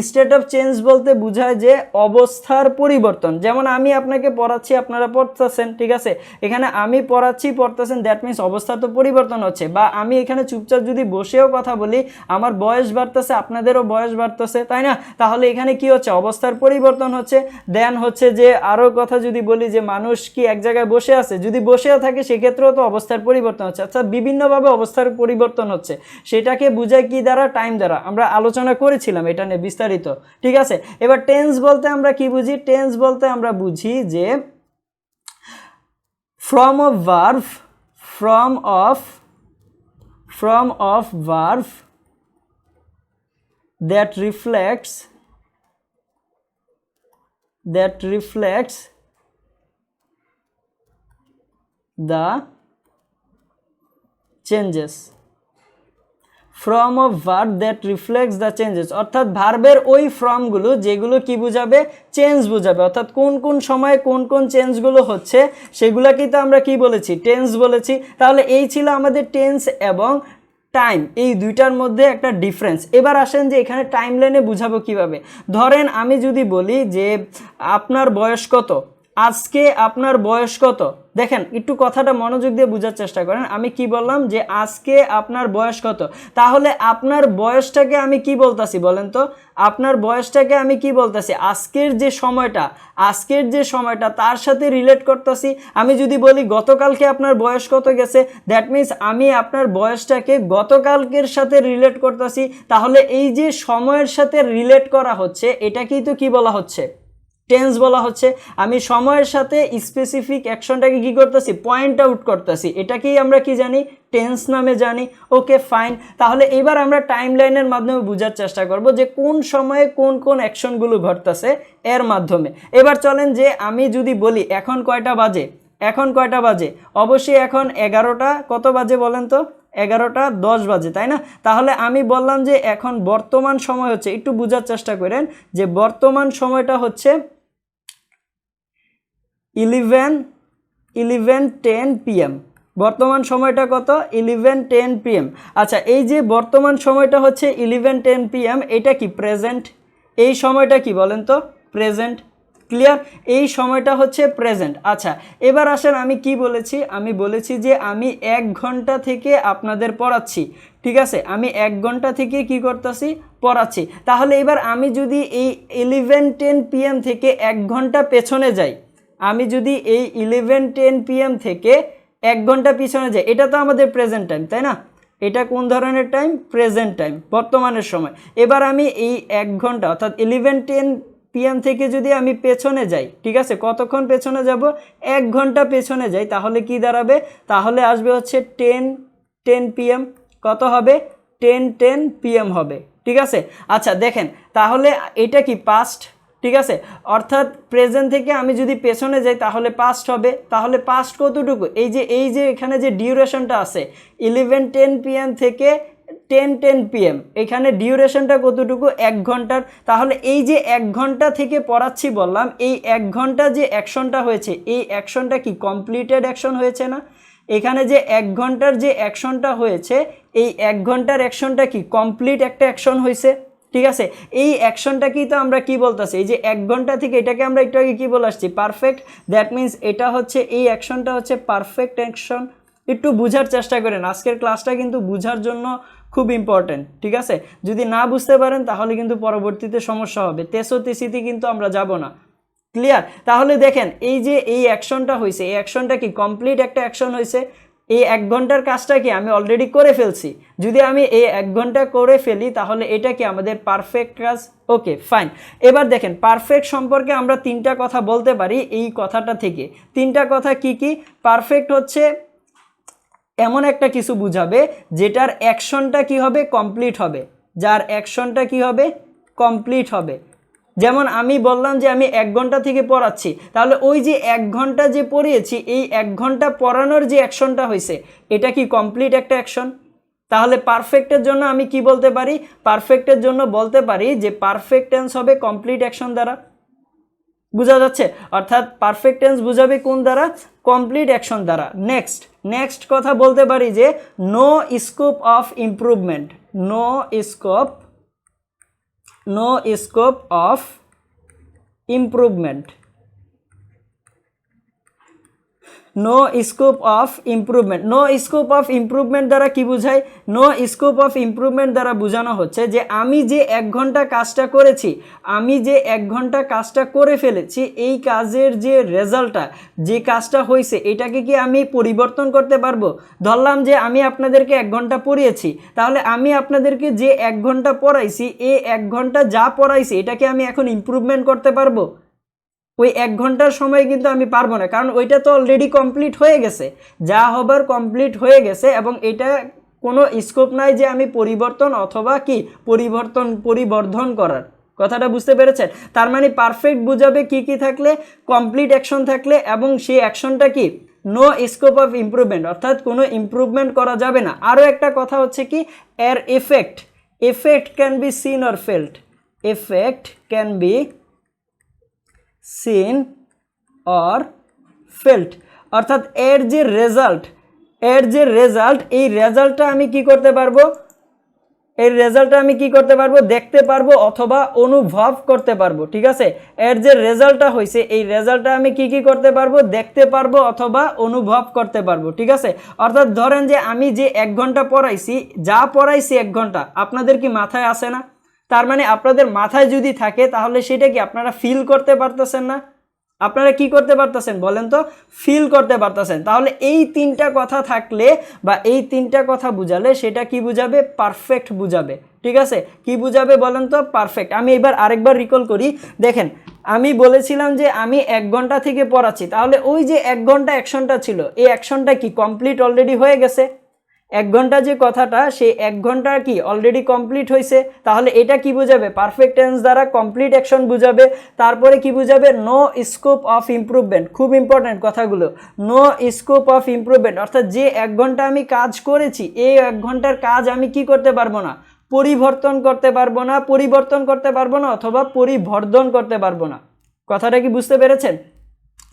স্টেট অফ চেঞ্জ বলতে বোঝায় যে অবস্থার পরিবর্তন। যেমন আমি আপনাকে পড়াচ্ছি, আপনারা পড়তেছেন, ঠিক আছে? এখানে আমি পড়াচ্ছি, পড়তেছেন, দ্যাট মিনস অবস্থা তো পরিবর্তন হচ্ছে। বা আমি এখানে চুপচাপ যদি বসেও কথা বলি, আমার বয়স বাড়তেছে, আপনাদেরও বয়স বাড়তেছে, তাই না? তাহলে এখানে কি হচ্ছে? অবস্থার পরিবর্তন হচ্ছে। দেন হচ্ছে যে আরও কথা যদি বলি যে মানুষ কি এক জায়গায় বসে আছে, যদি বসেও থাকে সেক্ষেত্রেও তো অবস্থার পরিবর্তন হচ্ছে। আচ্ছা, বিভিন্নভাবে অবস্থার পরিবর্তন হচ্ছে, সেটাকে বোঝায় কি দ্বারা? টাইম দ্বারা। আমরা আলোচনা করেছিলাম এটা নিয়ে বিস্তারিত, ঠিক আছে? এবার টেন্স বলতে আমরা কি বুঝি? টেন্স বলতে আমরা বুঝি যে from of verb that reflects the changes, from of verb that reflects the changes, অর্থাৎ ভার্বের ওই ফ্রমগুলো যেগুলো কি বুঝাবে? চেঞ্জ বুঝাবে। অর্থাৎ কোন কোন সময়ে কোন কোন চেঞ্জগুলো হচ্ছে সেগুলোকেই তো আমরা কি বলেছি? টেন্স বলেছি। তাহলে এই ছিল আমাদের টেন্স এবং টাইম, এই দুইটার মধ্যে একটা ডিফারেন্স। এবার আসেন যে এখানে টাইম লাইনে বুঝাবো কিভাবে। ধরেন আমি যদি বলি যে আপনার বয়স কত, আজকে আপনার বয়স কত, দেখেন একটু কথাটা মনোযোগ দিয়ে বোঝার চেষ্টা করেন। আমি কি বললাম? যে আজকে আপনার বয়স কত। তাহলে আপনার বয়সটাকে আমি কি বলতাছি বলেন তো? আপনার বয়সটাকে আমি কি বলতাছি? আজকের যে সময়টা তার সাথে রিলেট করতেছি। আমি যদি বলি গতকালকে আপনার বয়স কত গেছে, দ্যাট মিনস আমি আপনার বয়সটাকে গতকালকের সাথে রিলেট করতেছি। তাহলে এই যে সময়ের সাথে রিলেট করা হচ্ছে, এটাকেই তো কি বলা হচ্ছে? টেন্স বলা হচ্ছে। আমি সময়ের সাথে স্পেসিফিক অ্যাকশনটাকে কি করতেছি? পয়েন্ট আউট করতেছি। এটাকেই আমরা কি জানি? টেন্স নামে জানি। ওকে, ফাইন। তাহলে এবার আমরা টাইম লাইনের মাধ্যমে বোঝার চেষ্টা করব যে কোন সময়ে কোন কোন অ্যাকশনগুলো ঘটতেছে এর মাধ্যমে। এবার চলেন যে আমি যদি বলি এখন কয়টা বাজে, অবশ্যই এখন 11টা কত বাজে বলেন তো? 11টা 10 বাজে, তাই না? তাহলে আমি বললাম যে এখন বর্তমান সময় হচ্ছে, একটু বোঝার চেষ্টা করেন যে বর্তমান সময়টা হচ্ছে 11:10 PM। বর্তমান সময়টা কত? 11:10 PM। আচ্ছা, এই যে বর্তমান সময়টা হচ্ছে 11:10 PM, এটা কি প্রেজেন্ট? এই সময়টা কি বলেন তো? প্রেজেন্ট। ক্লিয়ার? এই সময়টা হচ্ছে প্রেজেন্ট। আচ্ছা, এবার আসেন আমি কি বলেছি? আমি বলেছি যে আমি 1 ঘন্টা থেকে আপনাদের পড়াচ্ছি, ঠিক আছে? আমি 1 ঘন্টা থেকে কি করতেছি? পড়াচ্ছি। তাহলে এবার আমি যদি এই 11:10 PM থেকে 1 ঘন্টা পেছনে যাই, আমি যদি এই 11:10 PM থেকে 1 ঘন্টা পিছনে যাই, এটা তো আমাদের প্রেজেন্ট টাইম, তাই না? এটা কোন ধরনের টাইম? প্রেজেন্ট টাইম, বর্তমানের সময়। এবার আমি এই 1 ঘন্টা অর্থাৎ 11:10 PM থেকে যদি আমি পেছনে যাই, ঠিক আছে? কতক্ষণ পেছনে যাব? 1 ঘন্টা পেছনে যাই, তাহলে কি দাঁড়াবে? তাহলে আসবে হচ্ছে 10:10 PM। কত হবে? 10:10 PM হবে, ঠিক আছে? আচ্ছা দেখেন, তাহলে এটা কি পাস্ট, ঠিক আছে? অর্থাৎ প্রেজেন্ট থেকে আমি যদি পেছনে যাই তাহলে পাস্ট হবে। তাহলে পাস্ট কতটুকু? এই যে এখানে যে ডিউরেশনটা আছে 11:10 PM থেকে 10:10 PM, এখানে ডিউরেশনটা কতটুকু? 1 ঘন্টার। তাহলে এই যে 1 ঘন্টা থেকে পড়াচ্ছি বললাম, এই 1 ঘন্টা যে অ্যাকশনটা হয়েছে, এই অ্যাকশনটা কি কমপ্লিটেড অ্যাকশন হয়েছে না? এখানে যে 1 ঘন্টার যে অ্যাকশনটা হয়েছে, এই 1 ঘন্টার অ্যাকশনটা কি কমপ্লিট একটা অ্যাকশন হয়েছে, ঠিক আছে? এই অ্যাকশনটাকেই তো আমরা কি বলতেছি? এই যে 1 ঘন্টা থেকে, এটাকে আমরা একটু আগে কি বলে আসছি? পারফেক্ট। দ্যাট মিনস এটা হচ্ছে, এই অ্যাকশনটা হচ্ছে পারফেক্ট অ্যাকশন। একটু বুঝার চেষ্টা করেন, আজকের ক্লাসটা কিন্তু বুঝার জন্য খুব ইম্পর্টেন্ট, ঠিক আছে? যদি না বুঝতে পারেন তাহলে কিন্তু পরবর্তীতে সমস্যা হবে। তেসিতে কিন্তু আমরা যাব না। ক্লিয়ার? তাহলে দেখেন এই যে এই অ্যাকশনটা হয়েছে, এই অ্যাকশনটা কি কমপ্লিট একটা অ্যাকশন হয়েছে। এই 1 ঘন্টার কাজটা কি আমি অলরেডি করে ফেলছি। যদি আমি এই 1 ঘন্টা করে ফেলি তাহলে এটা কি আমাদের পারফেক্ট কাজ। ওকে, ফাইন। এবার দেখেন পারফেক্ট সম্পর্কে আমরা 3টা কথা বলতে পারি এই কথাটা থেকে। 3টা কথা কি কি? পারফেক্ট হচ্ছে এমন একটা কিছু বুঝাবে যেটার অ্যাকশনটা কি হবে? কমপ্লিট হবে। যার অ্যাকশনটা কি হবে? কমপ্লিট হবে। যেমন আমি বললাম যে আমি 1 ঘন্টা থেকে পড়াচ্ছি, তাহলে ওই যে 1 ঘন্টা যে পড়িয়েছি, এই 1 ঘন্টা পড়ানোর যে অ্যাকশনটা হয়েছে, এটা কি কমপ্লিট একটা অ্যাকশন। তাহলে পারফেক্টের জন্য আমি কি বলতে পারি? পারফেক্টের জন্য বলতে পারি যে পারফেক্ট টেন্স হবে কমপ্লিট অ্যাকশন দ্বারা। বোঝা যাচ্ছে? অর্থাৎ পারফেক্ট টেন্স বুঝাবে কোন দ্বারা? কমপ্লিট অ্যাকশন দ্বারা। নেক্সট কথা বলতে পারি যে no scope of improvement, no scope of improvement, no scope of improvement. No scope of improvement দ্বারা কি বোঝায়? নো স্কোপ অফ ইমপ্রুভমেন্ট দ্বারা বোঝানো হচ্ছে যে আমি যে 1 ঘন্টা কাজটা করেছি, আমি যে 1 ঘন্টা কাজটা করে ফেলেছি, এই কাজের যে রেজাল্টটা, যে কাজটা হয়েছে, এটাকে কি আমি পরিবর্তন করতে পারবো? ধরলাম যে আমি আপনাদেরকে 1 ঘন্টা পড়িয়েছি, তাহলে আমি আপনাদেরকে যে 1 ঘন্টা পড়াইছি, এই 1 ঘন্টা যা পড়াইছি এটাকে আমি এখন ইমপ্রুভমেন্ট করতে পারবো? ওই 1 ঘন্টার সময় কিন্তু আমি পারবো না, কারণ ওইটা তো অলরেডি কমপ্লিট হয়ে গেছে, যা হবার কমপ্লিট হয়ে গেছে, এবং এটা কোনো স্কোপ নাই যে আমি পরিবর্তন অথবা কি পরিবর্ধন করার। কথাটা বুঝতে পেরেছেন? তার মানে পারফেক্ট বুঝাবে কি কি থাকলে? কমপ্লিট অ্যাকশন থাকলে, এবং সেই অ্যাকশনটা কি? নো স্কোপ অফ ইমপ্রুভমেন্ট, অর্থাৎ কোনো ইমপ্রুভমেন্ট করা যাবে না। আরও একটা কথা হচ্ছে কি, এর effect can be seen or felt, effect can be seen or felt, অর্থাৎ এর যে রেজাল্ট, এই রেজাল্টটা আমি কি করতে পারবো? এই রেজাল্টটা আমি কি করতে পারবো? দেখতে পারবো অথবা অনুভব করতে পারবো। ঠিক আছে? এর যে রেজাল্টটা হয়েছে, এই রেজাল্টটা আমি কি করতে পারবো? দেখতে পারবো অথবা অনুভব করতে পারবো। ঠিক আছে? অর্থাৎ ধরেন যে আমি যে 1 ঘন্টা পড়াইছি, যা পড়াইছি 1 ঘন্টা, আপনাদের কি মাথায় আসে না? তার মানে আপনাদের মাথায় যদি থাকে, তাহলে সেটা কি আপনারা ফিল করতে পারতেছেন না? আপনারা কি করতে পারতেছেন বলেন তো? ফিল করতে পারতেছেন। তাহলে এই 3টা কথা থাকলে বা এই 3টা কথা বুঝালে সেটা কি বুঝাবে? পারফেক্ট বুঝাবে। ঠিক আছে? কি বুঝাবে বলেন তো? পারফেক্ট। আমি এবার আরেকবার রিকল করি। দেখেন, আমি বলেছিলাম যে আমি 1 ঘন্টা থেকে পড়াচ্ছি, তাহলে ওই যে 1 ঘন্টা অ্যাকশনটা ছিল, এই অ্যাকশনটা কি কমপ্লিট অলরেডি হয়ে গেছে? 1 ঘন্টা যে কথাটা, সেই 1 ঘন্টা কি অলরেডি কমপ্লিট হয়েছে। তাহলে এটা কি বুঝাবে? পারফেক্ট টেন্স দ্বারা কমপ্লিট অ্যাকশন বুঝাবে। তারপরে কি বুঝাবে? No scope of improvement. খুব ইম্পর্টেন্ট কথাগুলো। নো স্কোপ অফ ইমপ্রুভমেন্ট, অর্থাৎ যে 1 ঘন্টা আমি কাজ করেছি, এই 1 ঘন্টার কাজ আমি কি করতে পারবো না? পরিবর্তন করতে পারবো না অথবা পরিবর্ধন করতে পারবো না। কথাটা কি বুঝতে পেরেছেন?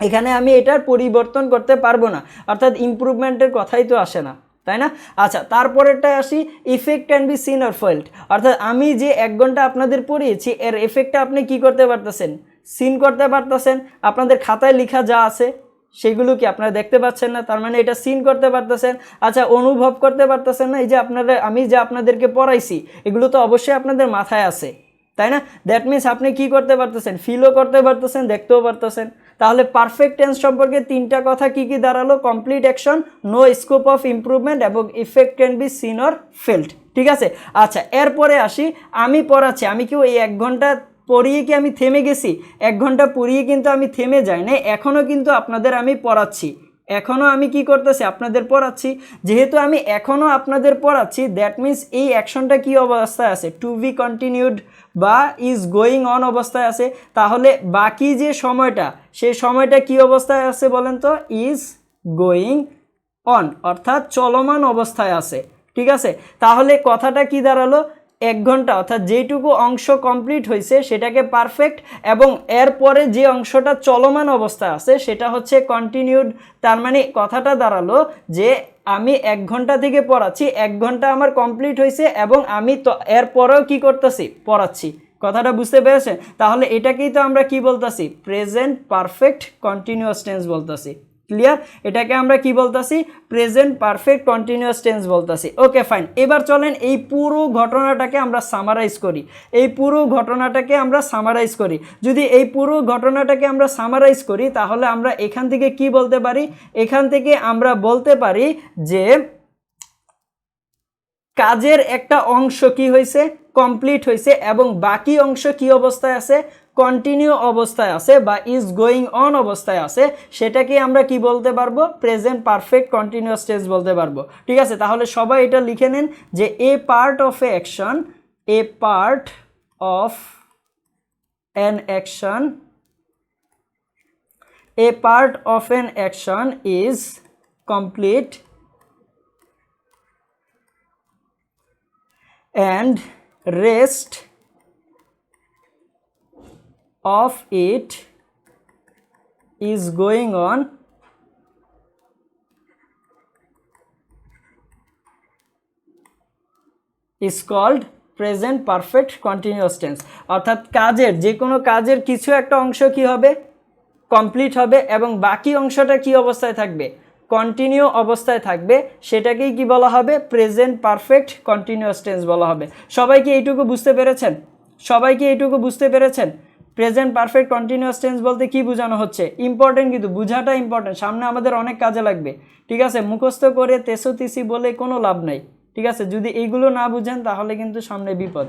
এখানে আমি এটার পরিবর্তন করতে পারবো না, অর্থাৎ ইমপ্রুভমেন্টের কথাই তো আসে না, তাই না? আচ্ছা, তারপরেরটায় আসি, effect can be seen or felt, অর্থাৎ আমি যে 1 ঘন্টা আপনাদের পড়িয়েছি, এর এফেক্টটা আপনি কি করতে পারতেছেন? সিন করতে পারতেছেন। আপনাদের খাতায় লেখা যা আছে সেগুলো কি আপনারা দেখতে পাচ্ছেন না? তার মানে এটা সিন করতে পারতেছেন। আচ্ছা, অনুভব করতে পারতেছেন না? এই যে আমি যে আপনাদেরকে পড়াইছি, এগুলো তো অবশ্যই আপনাদের মাথায় আছে, তাই না? দ্যাট মিনস আপনি কি করতে পারতেছেন? ফিলও করতে পারতেছেন, দেখতেও পারতেছেন। তাহলে পারফেক্ট টেন্স সম্পর্কে 3টা কথা কি দাঁড়ালো? Complete action, no scope of improvement, এবং effect can be seen or felt. ঠিক আছে? আচ্ছা, এরপরে আসি, আমি পড়াচ্ছি, আমি কি ওই 1 ঘন্টা পড়িয়ে কি আমি থেমে গেছি? 1 ঘন্টা পড়িয়ে কিন্তু আমি থেমে যাই না, এখনও কিন্তু আপনাদের আমি পড়াচ্ছি, এখনও আমি কি করতেছি? আপনাদের পড়াচ্ছি। যেহেতু আমি এখনও আপনাদের পড়াচ্ছি, দ্যাট মিনস এই অ্যাকশনটা কি অবস্থায় আছে? টু বি কন্টিনিউড বা ইজ গোয়িং অন অবস্থায় আছে। তাহলে বাকি যে সময়টা, সেই সময়টা কি অবস্থায় আছে বলেন তো? ইজ গোয়িং অন, অর্থাৎ চলমান অবস্থায় আছে। ঠিক আছে? তাহলে কথাটা কি দাঁড়ালো? 1 ঘন্টা, অর্থাৎ যেটুকু অংশ কমপ্লিট হয়েছে সেটাকে পারফেক্ট, এবং এরপরে যে অংশটা চলমান অবস্থায় আছে সেটা হচ্ছে কন্টিনিউড। তার মানে কথাটা দাঁড়ালো যে আমি 1 ঘন্টা থেকে পড়াচ্ছি, 1 ঘন্টা আমার কমপ্লিট হয়েছে, এবং আমি তো এরপরেও কি করতেছি? পড়াচ্ছি। কথাটা বুঝতে পেরেছেন? তাহলে এটাকেই তো আমরা কি বলতেছি? প্রেজেন্ট পারফেক্ট কন্টিনিউয়াস টেন্স বলতেছি। ক্লিয়ার? এটাকে আমরা কি বলতেছি? প্রেজেন্ট পারফেক্ট কন্টিনিউয়াস টেন্স বলতেছি। ওকে, ফাইন। এবার চলেন এই পুরো ঘটনাটাকে আমরা সামারাইজ করি। যদি এই পুরো ঘটনাটাকে আমরা সামারাইজ করি, তাহলে আমরা এখান থেকে কি বলতে পারি? এখান থেকে আমরা বলতে পারি যে কাজের একটা অংশ কি হয়েছে? কমপ্লিট হয়েছে, এবং বাকি অংশ কি অবস্থায় আছে? কন্টিনিউ অবস্থায় আছে বা ইজ গোয়িং অন অবস্থায় আছে। সেটাকে আমরা কি বলতে পারবো? প্রেজেন্ট পারফেক্ট কন্টিনিউয়াস টেন্স বলতে পারবো। ঠিক আছে? তাহলে সবাই এটা লিখে নেন যে a part of a action, a part of an action, a part of an action is complete and rest of it is going on is called present perfect continuous tense. অর্থাৎ কাজের যে কোনো কাজের কিছু একটা অংশ কি হবে, কমপ্লিট হবে এবং বাকি অংশটা কি অবস্থায় থাকবে, কন্টিনিউ অবস্থায় থাকবে, সেটাকেই কি বলা হবে, প্রেজেন্ট পারফেক্ট কন্টিনিউয়াস টেন্স বলা হবে। সবাই কি এইটুকু বুঝতে পেরেছেন? সবাই কি এইটুকু বুঝতে পেরেছেন? প্রেজেন্ট পারফেক্ট কন্টিনিউয়াস টেন্স বলতে কি বোঝানো হচ্ছে, ইম্পর্টেন্ট, কিন্তু বোঝাটা ইম্পর্টেন্ট, সামনে আমাদের অনেক কাজে লাগবে। ঠিক আছে, মুখস্থ করে তেসো বলে কোনো লাভ নাই। ঠিক আছে, যদি এইগুলো না বুঝেন তাহলে কিন্তু সামনে বিপদ।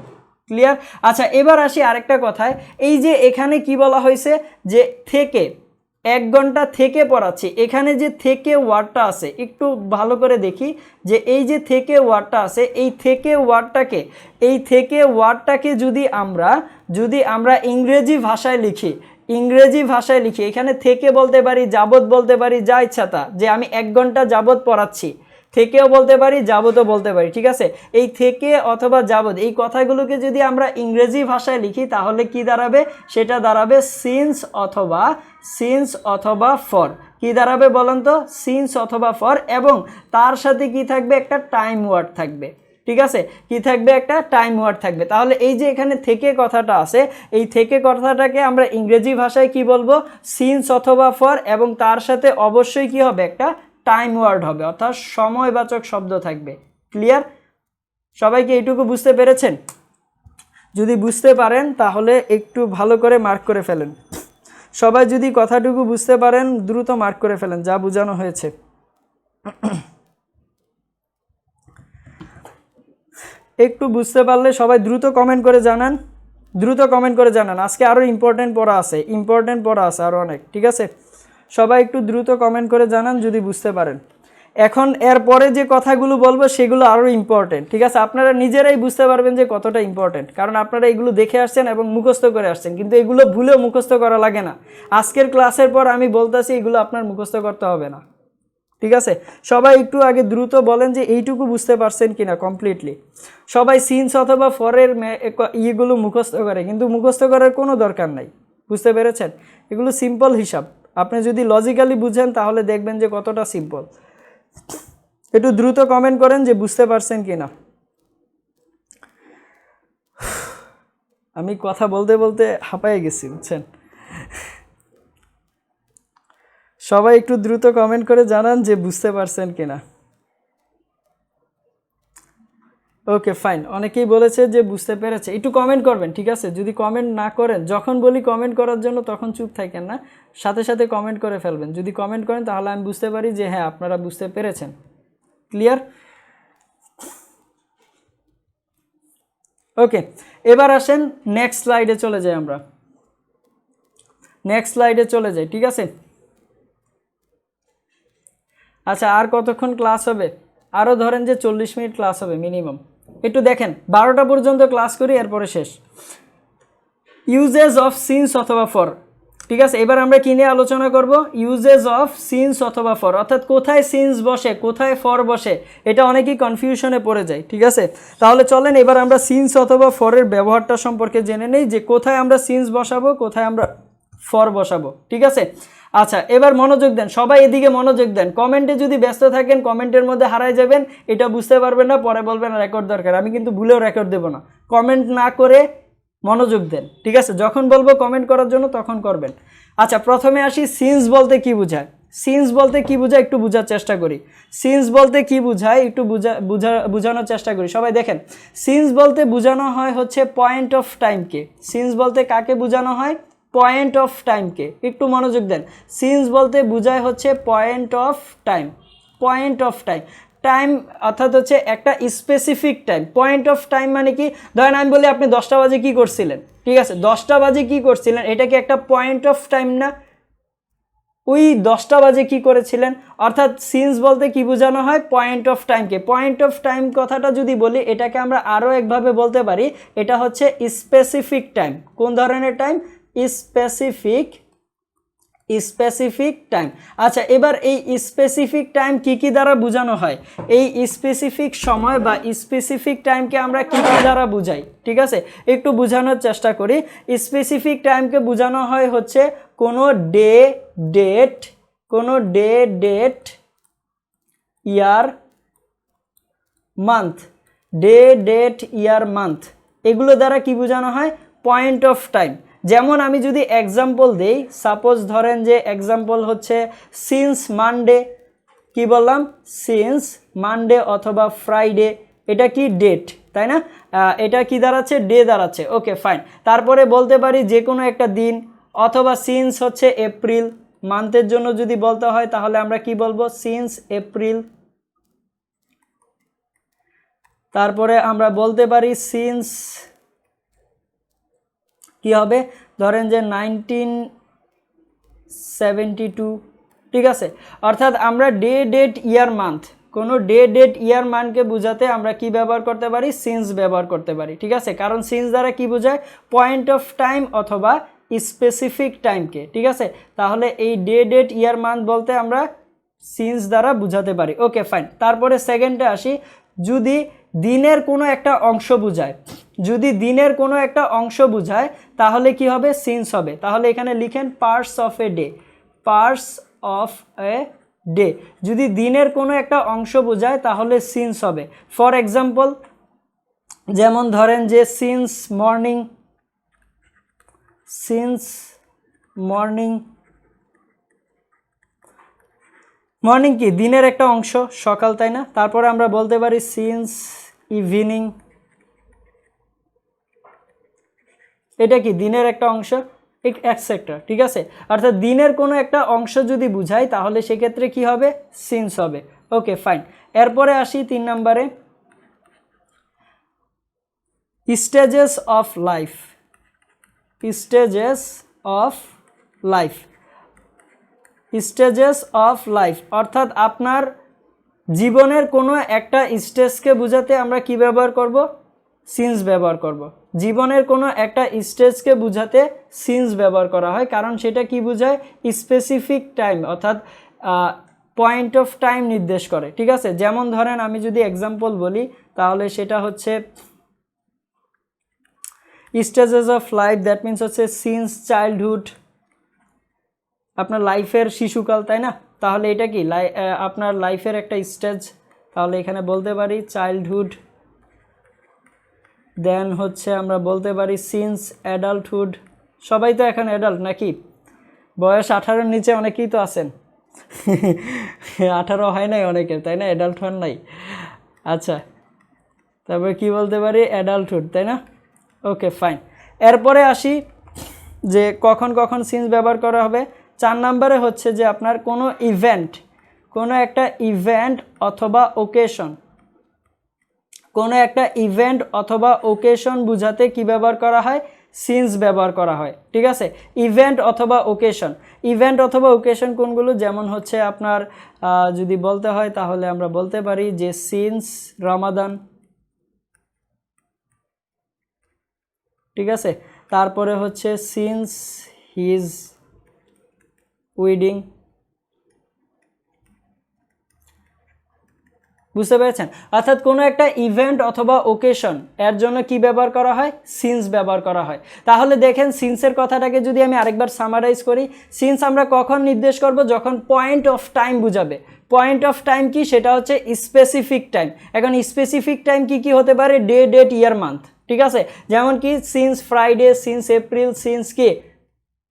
ক্লিয়ার? আচ্ছা, এবার আসি আরেকটা কথায়। এই যে এখানে কি বলা হয়েছে যে থেকে 1 ঘন্টা থেকে পড়াচ্ছি, এখানে যে থেকে ওয়ার্ডটা আছে একটু ভালো করে দেখি যে এই যে থেকে ওয়ার্ডটা আছে, এই থেকে ওয়ার্ডটাকে যদি আমরা ইংরেজি ভাষায় লিখি, এখানে থেকে বলতে পারি, যাবত বলতে পারি, যা ইচ্ছা তা, যে আমি 1 ঘন্টা যাবত পড়াচ্ছি, থেকেও বলতে পারি, যাবতও বলতে পারি। ঠিক আছে, এই থেকে অথবা যাবত এই কথাগুলোকে যদি আমরা ইংরেজি ভাষায় লিখি তাহলে কি দাঁড়াবে, সেটা দাঁড়াবে সিন্স অথবা ফর। কি দাঁড়াবে বলেন তো, সিন্স অথবা ফর, এবং তার সাথে কি থাকবে, একটা টাইম ওয়ার্ড থাকবে। ঠিক আছে, কি থাকবে, একটা টাইম ওয়ার্ড থাকবে। তাহলে এই যে এখানে থেকে কথাটা আছে, এই থেকে কথাটাকে আমরা ইংরেজি ভাষায় কি বলবো, সিন্স অথবা ফর, এবং তার সাথে অবশ্যই কি হবে, একটা টাইম ওয়ার্ড হবে, অর্থাৎ সময়বাচক শব্দ থাকবে। ক্লিয়ার? সবাইকে এইটুকু বুঝতে পেরেছেন? যদি বুঝতে পারেন তাহলে একটু ভালো করে মার্ক করে ফেলেন। সবাই যদি কথাটুকু বুঝতে পারেন দ্রুত মার্ক করে ফেলেন যা বোঝানো হয়েছে। একটু বুঝতে পারলে সবাই দ্রুত কমেন্ট করে জানান। আজকে আরও ইম্পর্টেন্ট পড়া আছে আরও অনেক। ঠিক আছে, সবাই একটু দ্রুত কমেন্ট করে জানান যদি বুঝতে পারেন। এখন এরপরে যে কথাগুলো বলবো সেগুলো আরও ইম্পর্টেন্ট। ঠিক আছে, আপনারা নিজেরাই বুঝতে পারবেন যে কতটা ইম্পর্টেন্ট, কারণ আপনারা এগুলো দেখে আসছেন এবং মুখস্থ করে আসছেন, কিন্তু এগুলো ভুলেও মুখস্থ করা লাগে না। আজকের ক্লাসের পর আমি বলতেছি এগুলো আপনার মুখস্থ করতে হবে না। ঠিক আছে, সবাই একটু আগে দ্রুত বলেন যে এইটুকু বুঝতে পারছেন কিনা কমপ্লিটলি। সবাই সিন্স অথবা ফরের ইয়েগুলো মুখস্থ করে, কিন্তু মুখস্থ করার কোনো দরকার নাই। বুঝতে পেরেছেন? এগুলো সিম্পল হিসাব, আপনি যদি লজিক্যালি বুঝেন তাহলে দেখবেন যে কতটা সিম্পল। একটু দ্রুত কমেন্ট করেন যে বুঝতে পারছেন কিনা। আমি কথা বলতে বলতে হাঁপায়ে গেছি, বুঝছেন। সবাই একটু দ্রুত কমেন্ট করে জানান যে বুঝতে পারছেন কিনা। ওকে ফাইন, অনেকেই বলেছে যে বুঝতে পেরেছে, একটু কমেন্ট করবেন। ঠিক আছে, যদি কমেন্ট না করেন, যখন বলি কমেন্ট করার জন্য তখন চুপ থাকেন না, সাথে সাথে কমেন্ট করে ফেলবেন। যদি কমেন্ট করেন তাহলে আমি বুঝতে পারি যে হ্যাঁ আপনারা বুঝতে পেরেছেন। ক্লিয়ার? ওকে, এবার আসেন নেক্সট স্লাইডে চলে যাই আমরা। ঠিক আছে, আচ্ছা আর কতক্ষণ ক্লাস হবে? আরও ধরেন যে 40 মিনিট ক্লাস হবে মিনিমাম। একটু দেখেন 12টা পর্যন্ত ক্লাস করি, এরপরে শেষ। ইউজেস অফ সিন্স অথবা ফর। ঠিক আছে, এবার আমরা কি নিয়ে আলোচনা করব, ইউজেস অফ সিন্স অথবা ফর, অর্থাৎ কোথায় সিন্স বসে কোথায় ফর বসে, এটা অনেকেই কনফিউশনে পড়ে যায়। ঠিক আছে, তাহলে চলেন এবার আমরা সিন্স অথবা ফরের ব্যবহারটা সম্পর্কে জেনে নেই, যে কোথায় আমরা সিন্স বসাবো, কোথায় আমরা ফর বসাবো। ঠিক আছে, আচ্ছা এবার মনোযোগ দেন, সবাই এদিকে মনোযোগ দেন। কমেন্টে যদি ব্যস্ত থাকেন কমেন্টের মধ্যে হারাই যাবেন, এটা বুঝতে পারবেন না, পরে বলবেন রেকর্ড দরকার। আমি কিন্তু ভুলেও রেকর্ড দেবো না। কমেন্ট না করে মনোযোগ দেন। ঠিক আছে, যখন বলবো কমেন্ট করার জন্য তখন করবেন। আচ্ছা প্রথমে আসি, সিন্স বলতে কি বোঝায়। একটু বোঝার চেষ্টা করি। সিন্স বলতে কি বোঝায় একটু বোঝানোর চেষ্টা করি। সবাই দেখেন, সিন্স বলতে বোঝানো হয় হচ্ছে পয়েন্ট অফ টাইমকে। সিন্স বলতে কাকে বোঝানো হয়, পয়েন্ট অফ টাইমকে। একটু মনোযোগ দেন, সিন্স বলতে বোঝায় হচ্ছে পয়েন্ট অফ টাইম। টাইম অর্থাৎ হচ্ছে একটা specific time. Point of time মানে কি, ধরেন আমি বলি আপনি 10টা বাজে কি করছিলেন। ঠিক আছে, 10টা বাজে কি করছিলেন, এটা কি একটা পয়েন্ট অফ টাইম না? ওই 10টা বাজে কি করেছিলেন, অর্থাৎ সিন্স বলতে কি বোঝানো হয়, পয়েন্ট অফ টাইমকে। পয়েন্ট অফ টাইম কথাটা যদি বলি, এটাকে আমরা আরও একভাবে বলতে পারি, এটা হচ্ছে স্পেসিফিক টাইম। কোন ধরনের টাইম, স্পেসিফিক টাইম। আচ্ছা, এবার এই স্পেসিফিক টাইম কি কি দ্বারা বোঝানো হয়? এই স্পেসিফিক সময় বা স্পেসিফিক টাইমকে আমরা কি কি দ্বারা বুঝাই? ঠিক আছে, একটু বোঝানোর চেষ্টা করি। স্পেসিফিক টাইমকে বোঝানো হয় হচ্ছে কোনো day date year month, day date year month, এগুলো দ্বারা কি বোঝানো হয়? Point of time. যেমন আমি যদি এক্সাম্পল দেই, সাপোজ ধরেন যে এক্সাম্পল হচ্ছে সিন্স মানডে, কি বললাম? সিন্স মানডে অথবা ফ্রাইডে, এটা কি ডেট, তাই না? এটা কি দাঁড়াচ্ছে? ডে দাঁড়াচ্ছে। Okay fine. তারপরে বলতে পারি যে কোনো একটা দিন, অথবা সিন্স হচ্ছে এপ্রিল, মান্থের জন্য যদি বলতে হয় তাহলে আমরা কি বলবো? Since April. তারপরে আমরা বলতে পারি সিন্স, কি হবে? ধরেন যে 1972, ঠিক আছে? অর্থাৎ আমরা ডে ডেট ইয়ার মান্থ, কোনো ডে ডেট ইয়ার মান্থকে বোঝাতে আমরা কি ব্যবহার করতে পারি? সিন্স ব্যবহার করতে পারি, ঠিক আছে? কারণ সিন্স দ্বারা কি বোঝায়? পয়েন্ট অফ টাইম অথবা স্পেসিফিক টাইমকে, ঠিক আছে? তাহলে এই ডে ডেট ইয়ার মান্থ বলতে আমরা সিন্স দ্বারা বোঝাতে পারি। Okay fine. তারপরে সেকেন্ডে আসি, যদি দিনের কোনো একটা অংশ বোঝায়, যদি দিনের কোনো একটা অংশ বোঝায় তাহলে কি হবে? সিন্স হবে। তাহলে এখানে লিখেন parts of a day, parts of a day. যদি দিনের কোনো একটা অংশ বোঝায় তাহলে সিন্স হবে। ফর এক্সাম্পল, যেমন ধরেন যে since morning, since morning, morning কি? দিনের একটা অংশ, সকাল, তাই না? তারপরে আমরা বলতে পারি সিন্স ইভিনিং, এটা কি? দিনের একটা অংশ, এটসেট্রা, ঠিক আছে? অর্থাৎ দিনের কোনো একটা অংশ যদি বুঝাই তাহলে সেক্ষেত্রে কি হবে? সিন্স হবে। Okay fine. এরপরে আসি 3 নম্বরে, stages of life, stages of life, stages of life, অর্থাৎ আপনার জীবনের কোনো একটা স্টেজকে বোঝাতে আমরা কি ব্যবহার করব? সিন্স ব্যবহার করব। জীবনের কোনো একটা স্টেজকে বোঝাতে সিন্স ব্যবহার করা হয়, কারণ সেটা কি বোঝায়? স্পেসিফিক টাইম, অর্থাৎ পয়েন্ট অফ টাইম নির্দেশ করে, ঠিক আছে? যেমন ধরেন আমি যদি এক্সাম্পল বলি তাহলে সেটা হচ্ছে stages of life, that means হচ্ছে সিন্স চাইল্ডহুড, আপনার লাইফের শিশুকাল, তাই না? তাহলে এটা কি? আপনার লাইফের একটা স্টেজ, তাহলে এখানে বলতে পারি চাইল্ডহুড। দেন হচ্ছে আমরা বলতে পারি সিন্স অ্যাডাল্টহুড, সবাই তো এখন অ্যাডাল্ট নাকি? বয়স 18-র নিচে অনেকেই তো আছেন, 18 হয় নাই অনেকের, তাই না? অ্যাডাল্ট হন নাই। আচ্ছা, তারপরে কি বলতে পারি? অ্যাডাল্টহুড, তাই না? Okay fine. এরপরে আসি যে কখন কখন সিন্স ব্যবহার করা হবে। 4 নম্বরে হচ্ছে যে আপনার কোনো ইভেন্ট, কোনো একটা ইভেন্ট অথবা ওকেশন, কোনো একটা ইভেন্ট অথবা ওকেশন বোঝাতে কি ব্যবহার করা হয়? সিন্স ব্যবহার করা হয়, ঠিক আছে? ইভেন্ট অথবা ওকেশন, ইভেন্ট অথবা ওকেশন কোনগুলো? যেমন হচ্ছে আপনার যদি বলতে হয় তাহলে আমরা বলতে পারি যে সিন্স রমাদান, ঠিক আছে? তারপরে হচ্ছে সিন্স হিজ উইডিং, বুঝতে পেরেছেন? অর্থাৎ কোনো একটা ইভেন্ট অথবা ওকেশন, এর জন্য কি ব্যবহার করা হয়? সিন্স ব্যবহার করা হয়। তাহলে দেখেন সিন্সের কথাটাকে যদি আমি আরেকবার সামারাইজ করি, সিন্স আমরা কখন নির্দেশ করব? যখন পয়েন্ট অফ টাইম বুঝাবে। পয়েন্ট অফ টাইম কি? সেটা হচ্ছে স্পেসিফিক টাইম। এখন স্পেসিফিক টাইম কি কি হতে পারে? ডে ডেট ইয়ার মান্থ, ঠিক আছে? যেমন কি since Friday, since April, since কি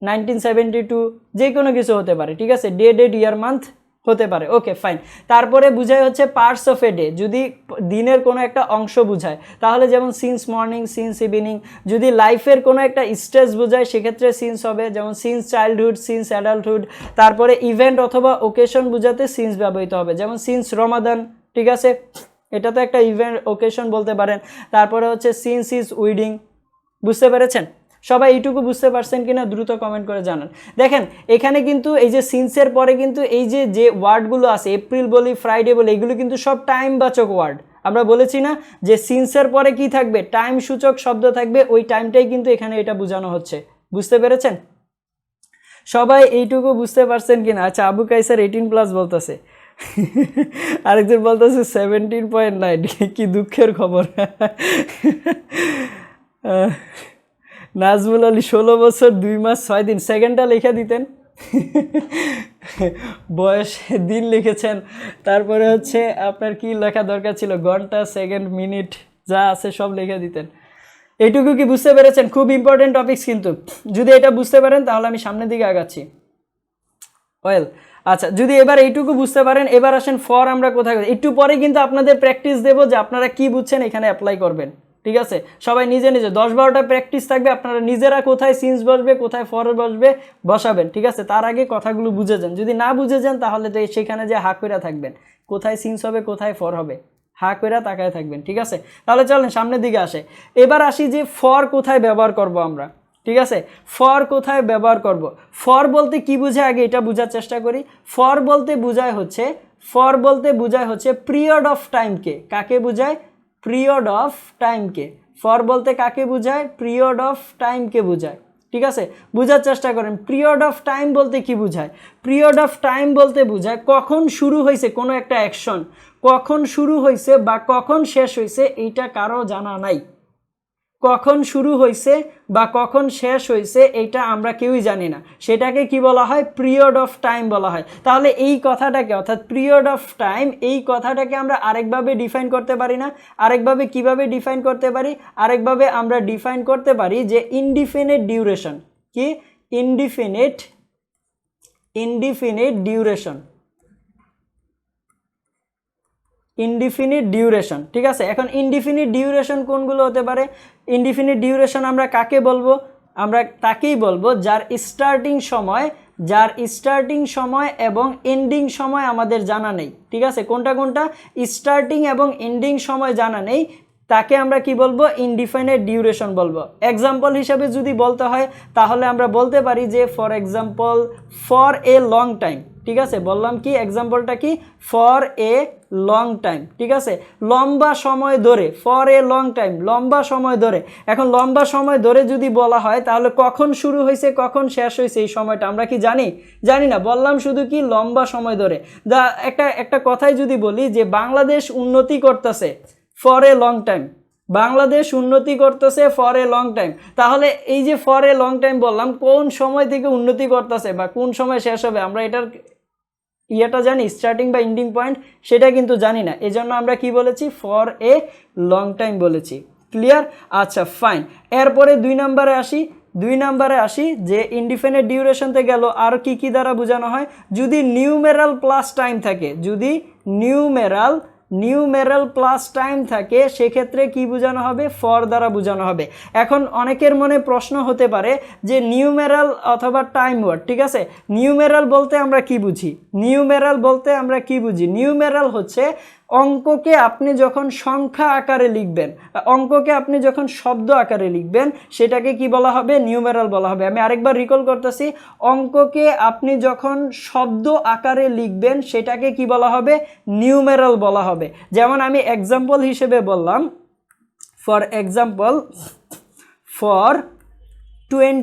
1972, যে কোনো কিছু হতে পারে, ঠিক আছে? ডে ডেট ইয়ার মান্থ হতে পারে। Okay fine. তারপরে বুঝায় হচ্ছে পার্টস অফ এ ডে, যদি দিনের কোনো একটা অংশ বুঝায় তাহলে যেমন সিন্স মর্নিং, সিন্স ইভিনিং। যদি লাইফের কোনো একটা স্টেজ বোঝায় সেক্ষেত্রে সিন্স হবে, যেমন সিন্স চাইল্ডহুড, সিন্স অ্যাডাল্টহুড। তারপরে ইভেন্ট অথবা ওকেশন বোঝাতে সিন্স ব্যবহৃত হবে, যেমন সিন্স রমাদান, ঠিক আছে? এটা তো একটা ইভেন্ট ওকেশন বলতে পারেন। তারপরে হচ্ছে সিন্স ইজ উইডিং, বুঝতে পেরেছেন? সবাই এইটুকু বুঝতে পারছেন কিনা দ্রুত কমেন্ট করে জানান। দেখেন এখানে কিন্তু এই যে সিন্সের পরে কিন্তু এই যে ওয়ার্ডগুলো আছে, এপ্রিল বলি, ফ্রাইডে বলি, এগুলো কিন্তু সব টাইমবাচক ওয়ার্ড। আমরা বলেছি না যে সিন্সের পরে কি থাকবে? টাইম সূচক শব্দ থাকবে, ওই টাইমটাই কিন্তু এখানে এটা বোঝানো হচ্ছে, বুঝতে পেরেছেন? সবাই এইটুকু বুঝতে পারছেন কিনা? আচ্ছা, আবু কাইসার 18+ বলতেছে, আরেকজন বলতেছে 17.9, কি দুঃখের খবর। নাজমুল আলী 16 বছর 2 মাস 6 দিন, সেকেন্ডটা লিখে দিতেন। বয়স দিন লিখেছেন, তারপরে হচ্ছে আপনার কি লেখা দরকার ছিল, ঘন্টা, সেকেন্ড, মিনিট যা আছে সব লিখে দিতেন। এইটুকু কি বুঝতে পেরেছেন? খুব ইম্পর্টেন্ট টপিকস কিন্তু, যদি এটা বুঝতে পারেন তাহলে আমি সামনের দিকে আগাচ্ছি। ওয়েল, আচ্ছা, যদি এবার এইটুকু বুঝতে পারেন, এবার আসেন ফর আমরা কোথায়, একটু পরে কিন্তু আপনাদের প্র্যাকটিস দেবো যে আপনারা কি বুঝছেন এখানে অ্যাপ্লাই করবেন, ঠিক আছে? সবাই নিজে নিজে 10-12টা প্র্যাকটিস থাকবে, আপনারা নিজেরা কোথায় সিন্স বসবে, কোথায় ফর বসবে বসাবেন, ঠিক আছে? তার আগে কথাগুলো বুঝে যান, যদি না বুঝে যান তাহলে তো সেখানে যে হাঁ কইরা থাকবেন, কোথায় সিন্স হবে কোথায় ফর হবে, হাঁ কইরা তাকায় থাকবেন, ঠিক আছে? তাহলে চলেন সামনের দিকে আসে। এবার আসি যে ফর কোথায় ব্যবহার করব আমরা, ঠিক আছে? ফর কোথায় ব্যবহার করব? ফর বলতে কি বোঝায় আগে এটা বোঝার চেষ্টা করি। ফর বলতে বোঝায় হচ্ছে পিরিয়ড অফ টাইমকে। কাকে বোঝায়? Period of টাইমকে। ফর বলতে কাকে বোঝায়? পিরিয়ড অফ টাইমকে বোঝায়, ঠিক আছে? বোঝার চেষ্টা করেন পিরিয়ড অফ টাইম বলতে কি বোঝায়। পিরিয়ড অফ টাইম বলতে বোঝায় কখন শুরু হয়েছে কোনো একটা অ্যাকশন, কখন শুরু হয়েছে বা কখন শেষ হয়েছে এইটা কারো জানা নাই। কখন শুরু হয়েছে বা কখন শেষ হয়েছে এটা আমরা কেউই জানি না, সেটাকে কি বলা হয়? পিরিয়ড অফ টাইম বলা হয়। তাহলে এই কথাটাকে, অর্থাৎ পিরিয়ড অফ টাইম, এই কথাটাকে আমরা আরেকভাবে ডিফাইন করতে পারি না? আরেকভাবে কিভাবে ডিফাইন করতে পারি? আরেকভাবে আমরা ডিফাইন করতে পারি যে ইনডিফিনিট ডিউরেশন। কি? ইনডিফিনিট ডিউরেশন, ইনডিফিনিট ডিউরেশন, ঠিক আছে? এখন ইনডিফিনিট ডিউরেশন কোনগুলো হতে পারে? ইনডিফিনিট ডিউরেশন আমরা কাকে বলবো? আমরা তাকেই বলবো যার স্টার্টিং সময় এবং এন্ডিং সময় আমাদের জানা নেই, ঠিক আছে? কোনটা কোনটা? স্টার্টিং এবং এন্ডিং সময় জানা নেই, তাকে আমরা কি বলবো? ইনডিফিনিট ডিউরেশন বলবো। এক্সাম্পল হিসাবে যদি বলতে হয় তাহলে আমরা বলতে পারি যে for example for a long time, ঠিক আছে? বললাম কি এক্সাম্পলটা কি? ফর এ লং টাইম, ঠিক আছে? লম্বা সময় ধরে, ফর এ লং টাইম, লম্বা সময় ধরে। এখন লম্বা সময় ধরে যদি বলা হয় তাহলে কখন শুরু হয়েছে কখন শেষ হয়েছে এই সময়টা আমরা কি জানি? জানি না। বললাম শুধু কি লম্বা সময় ধরে। একটা কথাই যদি বলি যে বাংলাদেশ উন্নতি করতেছে for a long time, Bangladesh উন্নতি করতেছে ফর এ লং টাইম, তাহলে এই যে ফর এ লং টাইম বললাম, কোন সময় থেকে উন্নতি করতেছে বা কোন সময় শেষ হবে আমরা এটার ইয়েটা জানি? স্টার্টিং বা এন্ডিং পয়েন্ট সেটা কিন্তু জানি না, এজন্য আমরা কি বলেছি? ফর এ লং টাইম বলেছি। ক্লিয়ার? আচ্ছা, ফাইন। এরপরে 2 নম্বরে আসি যে ইনডিফিনিট ডিউরেশনতে গেল আর কি কি দ্বারা বোঝানো হয়? যদি নিউমেরাল প্লাস টাইম থাকে, যদি নিউমেরাল প্লাস টাইম থাকে সেক্ষেত্রে কি বোঝানো হবে? ফর দ্বারা বোঝানো হবে। এখন অনেকের মনে প্রশ্ন হতে পারে যে নিউমেরাল অথবা টাইম ওয়ার্ড, ঠিক আছে? নিউমেরাল বলতে আমরা কি বুঝি? নিউমেরাল হচ্ছে অঙ্ককে আপনি যখন সংখ্যা আকারে লিখবেন, অঙ্ককে আপনি যখন শব্দ আকারে লিখবেন সেটাকে কি বলা হবে? নিউমেরাল বলা হবে। আমি আরেকবার রিকল করতেছি, অঙ্ককে আপনি যখন শব্দ আকারে লিখবেন সেটাকে কি বলা হবে? নিউমেরাল বলা হবে। যেমন আমি এক্সাম্পল হিসেবে বললাম, ফর এক্সাম্পল ফর 20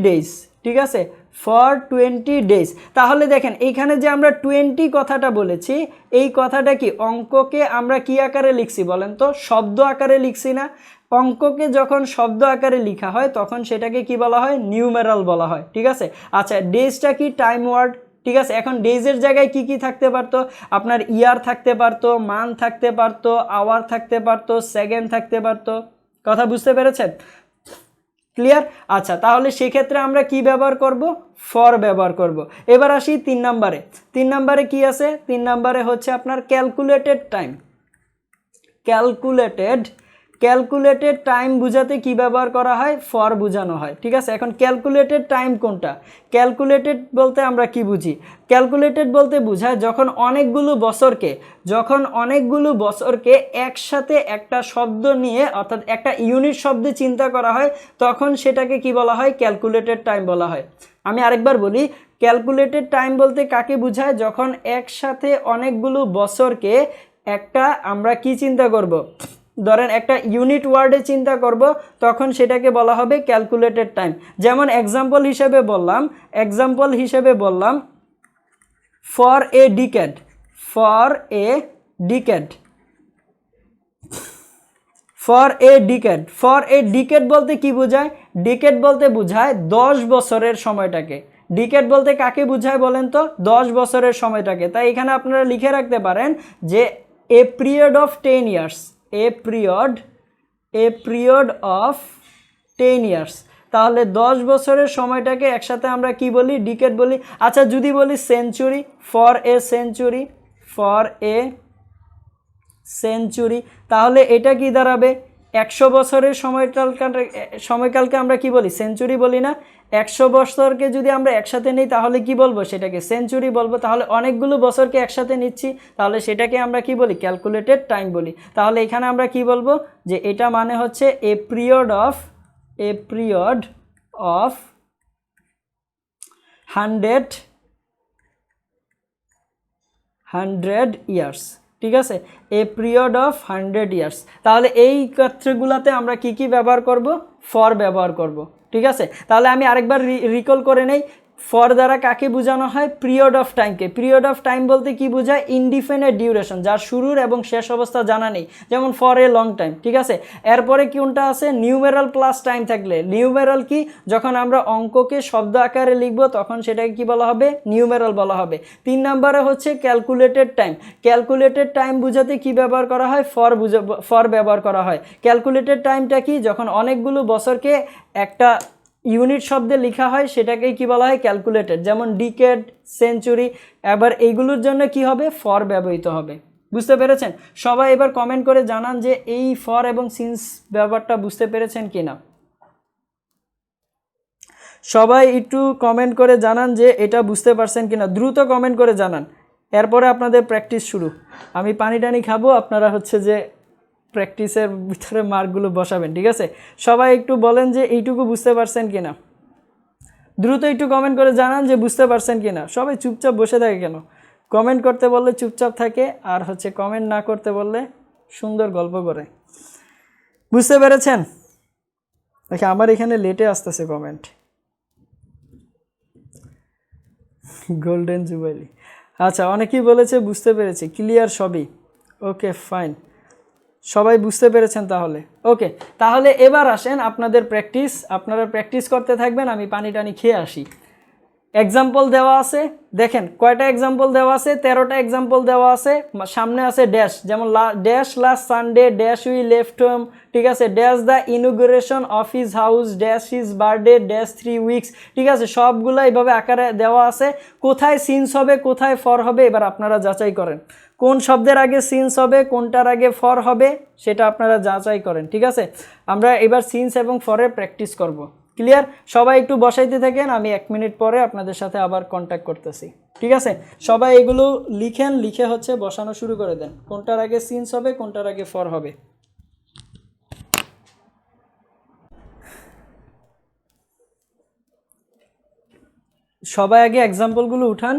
ডেজ, ঠিক আছে? For 20 days. তাহলে দেখেন এইখানে যে আমরা 20 কথাটা বলেছি, এই কথাটা কি অঙ্ককে আমরা কি আকারে লিখছি বলেন তো? শব্দ আকারে লিখছি না? অঙ্ককে যখন শব্দ আকারে লেখা হয় তখন সেটাকে কি বলা হয়? নিউমেরাল বলা হয়, ঠিক আছে? আচ্ছা, ডেজটা কি? টাইম ওয়ার্ড, ঠিক আছে? এখন ডেজের জায়গায় কি কি থাকতে পারতো? আপনার ইয়ার থাকতে পারতো, মান্থ থাকতে পারতো, আওয়ার থাকতে পারতো, সেকেন্ড থাকতে পারতো। কথা বুঝতে পেরেছেন? ক্লিয়ার? আচ্ছা, তাহলে সেক্ষেত্রে আমরা কি ব্যবহার করব? ফর ব্যবহার করব। এবার আসি 3 নম্বরে কি আছে? 3 নম্বরে হচ্ছে আপনার ক্যালকুলেটেড টাইম। ক্যালকুলেটেড টাইম বোঝাতে কি ব্যবহার করা হয়? ফর বোঝানো হয়, ঠিক আছে? এখন ক্যালকুলেটেড টাইম কোনটা? ক্যালকুলেটেড বলতে আমরা কি বুঝি? ক্যালকুলেটেড বলতে বোঝায় যখন অনেকগুলো বছরকে একসাথে একটা শব্দ নিয়ে, অর্থাৎ একটা ইউনিট শব্দে চিন্তা করা হয়, তখন সেটাকে কি বলা হয়? ক্যালকুলেটেড টাইম বলা হয়। আমি আরেকবার বলি, ক্যালকুলেটেড টাইম বলতে কাকে বোঝায়? যখন একসাথে অনেকগুলো বছরকে একটা আমরা কি চিন্তা করব? ধরেন একটা ইউনিট ওয়ার্ডে চিন্তা করব, তখন সেটাকে বলা হবে ক্যালকুলেটেড টাইম। যেমন এক্সাম্পল হিসেবে বললাম for a decade, for a decade বলতে কি বোঝায়? ডিকেড বলতে বোঝায় 10 বছরের সময়টাকে। ডিকেড বলতে কাকে বোঝায় বলেন তো? 10 বছরের সময়টাকে। তাই এখানে আপনারা লিখে রাখতে পারেন যে a period of 10 years, a period of 10 years. তাহলে 10 বছরের সময়টাকে একসাথে আমরা কি বলি? ডিকেড বলি। আচ্ছা যদি বলি সেঞ্চুরি, ফর এ সেঞ্চুরি, তাহলে এটা কি দাঁড়াবে? 100 বছরের সময়কালকে আমরা কি বলি? সেঞ্চুরি বলি না? 100 বছরকে যদি আমরা একসাথে নিই তাহলে কি বলবো? সেটাকে সেঞ্চুরি বলবো। তাহলে অনেকগুলো বছরকে একসাথে নিচ্ছি, তাহলে সেটাকে আমরা কি বলি? ক্যালকুলেটেড টাইম বলি। তাহলে এখানে আমরা কি বলবো? যে এটা মানে হচ্ছে এ পিরিয়ড অফ 100 ইয়ার্স। ঠিক আছে, এ পিরিয়ড অফ 100 ইয়ার্স। তাহলে এই ক্ষেত্রগুলোতে আমরা কি ব্যবহার করব? ফর ব্যবহার করব। ঠিক আছে, তাহলে আমি আরেকবার রিকল করে নেই। ফর দ্বারা কাকে বোঝানো হয়? পিরিয়ড অফ টাইমকে। পিরিয়ড অফ টাইম বলতে কি বোঝায়? ইনডিফিনিট ডিউরেশন, যার শুরুর এবং শেষ অবস্থা জানা নেই, যেমন ফর এ লং টাইম। ঠিক আছে, এরপরে কোনটা আছে? নিউমেরাল প্লাস টাইম থাকলে। নিউমেরাল কি? যখন আমরা অঙ্ককে শব্দ আকারে লিখব তখন সেটাকে কি বলা হবে? নিউমেরাল বলা হবে। 3 নম্বরে হচ্ছে ক্যালকুলেটেড টাইম। ক্যালকুলেটেড টাইম বোঝাতে কি ব্যবহার করা হয়? ফর ব্যবহার করা হয়। ক্যালকুলেটেড টাইমটা কি? যখন অনেকগুলো বছরকে একটা ইউনিট শব্দে লেখা হয় সেটাকেই কি বলা হয়? ক্যালকুলেটেড। যেমন ডিকেড, সেঞ্চুরি। এবার এইগুলোর জন্য কি হবে? ফর ব্যবহৃত হবে। বুঝতে পেরেছেন? সবাই এবার কমেন্ট করে জানান যে এই ফর এবং সিন্স ব্যাপারটা বুঝতে পেরেছেন কিনা। সবাই একটু কমেন্ট করে জানান যে এটা বুঝতে পারছেন কিনা, দ্রুত কমেন্ট করে জানান। এরপরে আপনাদের প্র্যাকটিস শুরু। আমি পানি টানি খাবো, আপনারা হচ্ছে যে প্র্যাকটিসের ভিতরে মার্কগুলো বসাবেন। ঠিক আছে, সবাই একটু বলেন যে এইটুকু বুঝতে পারছেন কিনা। দ্রুত একটু কমেন্ট করে জানান যে বুঝতে পারছেন কিনা। সবাই চুপচাপ বসে থাকে কেন? কমেন্ট করতে বললে চুপচাপ থাকে, আর হচ্ছে কমেন্ট না করতে বললে সুন্দর গল্প করে। বুঝতে পেরেছেন? দেখে আমার এখানে লেটে আসতেছে কমেন্ট। গোল্ডেন জুবেলি, আচ্ছা অনেকেই বলেছে বুঝতে পেরেছি, ক্লিয়ার সবই। ওকে ফাইন, সবাই বুঝতে পেরেছেন তাহলে। ওকে, তাহলে এবার আসেন আপনাদের প্র্যাকটিস। আপনারা প্র্যাকটিস করতে থাকবেন, আমি পানি টানি খেয়ে আসি। এক্সাম্পল দেওয়া আছে, দেখেন কয়টা এক্সাম্পল দেওয়া আছে? 13টা এক্সাম্পল দেওয়া আছে। সামনে আছে ড্যাশ, যেমন dash last Sunday, dash we left home. ঠিক আছে, dash the ইনগুরেশন of his house, dash his birthday, dash 3 weeks. ঠিক আছে, সবগুলো এইভাবে আকারে দেওয়া আছে। কোথায় সিন্স হবে, কোথায় ফর হবে, এবার আপনারা যাচাই করেন। কোন শব্দের আগে সিন্স হবে, কোনটার আগে ফর হবে, সেটা আপনারা যাচাই করেন। ঠিক আছে, আমরা এবার সিন্স এবং ফরের প্র্যাকটিস করব। ক্লিয়ার? সবাই একটু বসাইতে থাকেন, আমি 1 মিনিট পরে আপনাদের সাথে আবার কন্ট্যাক্ট করতেছি। ঠিক আছে, সবাই এগুলো লিখেন, লিখে হচ্ছে বসানো শুরু করে দেন। কোনটার আগে সিন্স হবে, কোনটার আগে ফর হবে। সবাই আগে এক্সাম্পলগুলো উঠান,